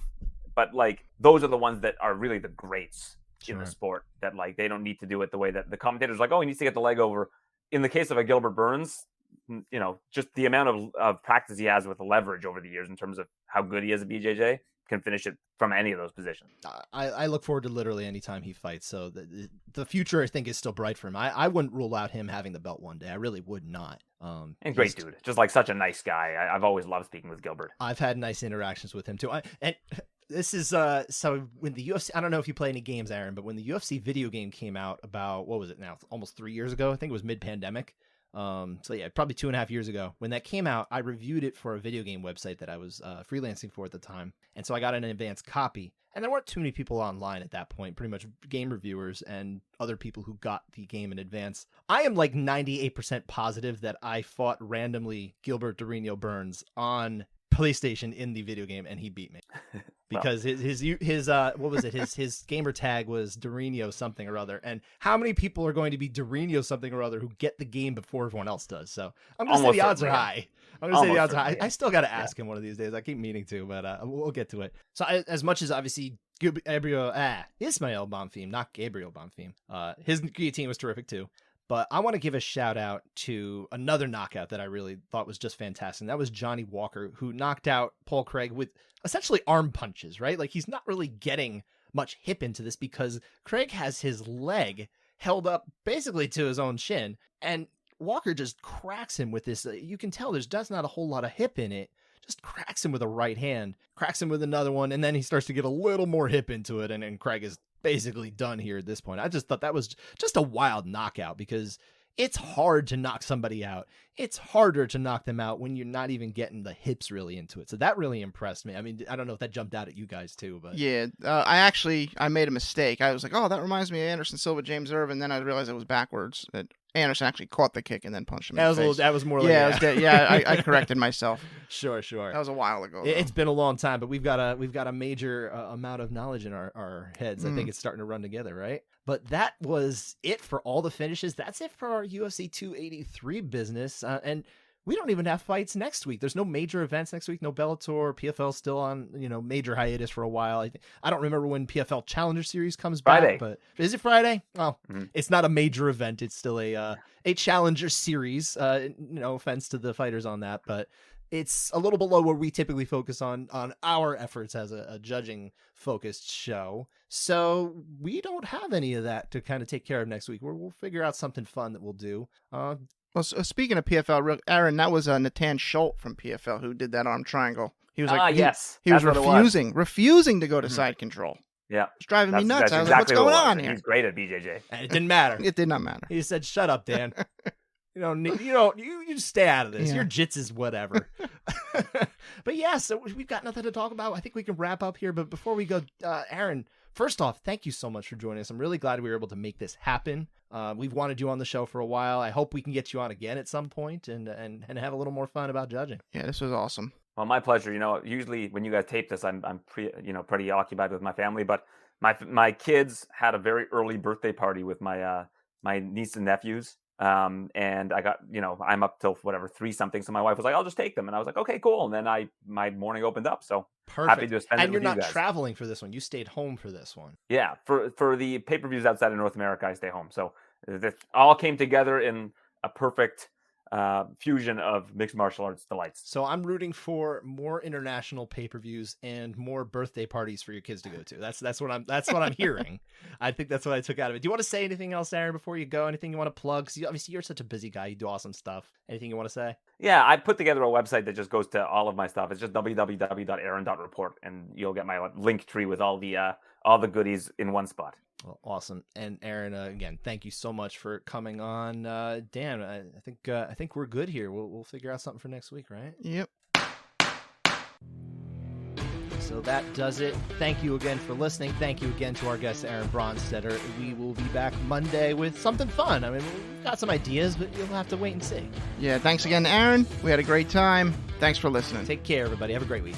but like those are the ones that are really the greats in the sport. That like they don't need to do it the way that the commentators are like, oh, he needs to get the leg over. In the case of a Gilbert Burns, you know, just the amount of practice he has with the leverage over the years in terms of how good he is at BJJ. Can finish it from any of those positions. I look forward to literally any time he fights. So the future, I think, is still bright for him. I wouldn't rule out him having the belt one day. I really would not. And great dude, just like such a nice guy. I've always loved speaking with Gilbert. I've had nice interactions with him too. And this is so when the UFC. I don't know if you play any games, Aaron, but when the UFC video game came out about what was it now? Almost 3 years ago. I think it was mid-pandemic. So yeah, probably 2.5 years ago when that came out, I reviewed it for a video game website that I was freelancing for at the time. And so I got an advanced copy, and there weren't too many people online at that point, pretty much game reviewers and other people who got the game in advance. I am like 98% positive that I fought randomly Gilbert Durinho Burns on PlayStation in the video game, and he beat me. Because his what was it? His gamer tag was Durinho something or other. And how many people are going to be Durinho something or other who get the game before everyone else does? So I'm going to say the odds are high. I still got to ask him one of these days. I keep meaning to, but we'll get to it. So as much as obviously Ismael Bonfim, not Gabriel Bonfim, his guillotine was terrific too. But I want to give a shout out to another knockout that I really thought was just fantastic. And that was Johnny Walker, who knocked out Paul Craig with essentially arm punches, right? Like he's not really getting much hip into this because Craig has his leg held up basically to his own shin. And Walker just cracks him with this. You can tell there's not a whole lot of hip in it. Just cracks him with a right hand, cracks him with another one. And then he starts to get a little more hip into it. And Craig is basically done here at this point. I just thought that was just a wild knockout because it's hard to knock somebody out. It's harder to knock them out when you're not even getting the hips really into it. So that really impressed me. I mean, I don't know if that jumped out at you guys too, but yeah, I made a mistake. I was like, oh, that reminds me of Anderson Silva, James Irvin. Then I realized it was backwards. That Anderson actually caught the kick and then punched him in the face. That was more like I corrected myself. Sure. That was a while ago. It's been a long time, but we've got a major amount of knowledge in our heads. I think it's starting to run together, right? But that was it for all the finishes. That's it for our UFC 283 business. And we don't even have fights next week. There's no major events next week. No Bellator. PFL still on major hiatus for a while. I don't remember when PFL Challenger Series comes Friday. back. But is it Friday? Well, It's not a major event. It's still a Challenger Series. No offense to the fighters on that, but it's a little below where we typically focus on our efforts as a judging focused show. So we don't have any of that to kind of take care of next week. We'll figure out something fun that we'll do. Well, speaking of PFL, Aaron, that was Natan Schultz from PFL who did that arm triangle. He was like, yes, he was refusing to go to side control. Yeah, it's driving me nuts. That's I was exactly like, what's going on here? He's great at BJJ. And it didn't matter. It did not matter. He said, "Shut up, Dan." You just stay out of this. Yeah. Your jits is whatever. But yeah, so we've got nothing to talk about. I think we can wrap up here. But before we go, Aaron, first off, thank you so much for joining us. I'm really glad we were able to make this happen. We've wanted you on the show for a while. I hope we can get you on again at some point and have a little more fun about judging. Yeah, this was awesome. Well, my pleasure. Usually when you guys tape this, I'm pretty occupied with my family, but my kids had a very early birthday party with my niece and nephews. And I got, I'm up till whatever 3 something. So my wife was like, I'll just take them. And I was like, okay, cool. And then my morning opened up. So Perfect. Happy to spend it and with you're you not guys. traveling for this one. You stayed home for this one. Yeah. For the pay-per-views outside of North America, I stay home. So this all came together in a perfect fusion of mixed martial arts delights. So I'm rooting for more international pay-per-views and more birthday parties for your kids to go to. That's what I'm hearing. I think that's what I took out of it. Do you want to say anything else, Aaron, before you go? Anything you want to plug? 'Cause obviously you're such a busy guy. You do awesome stuff. Anything you want to say? Yeah, I put together a website that just goes to all of my stuff. It's just www.aaron.report, and you'll get my link tree with all the goodies in one spot. Well, awesome. And Aaron, again, thank you so much for coming on. Dan, I think we're good here. We'll figure out something for next week, right? Yep. So that does it. Thank you again for listening. Thank you again to our guest, Aaron Bronsteter. We will be back Monday with something fun. I mean, we've got some ideas, but you'll have to wait and see. Yeah, thanks again, Aaron. We had a great time. Thanks for listening. Take care, everybody. Have a great week.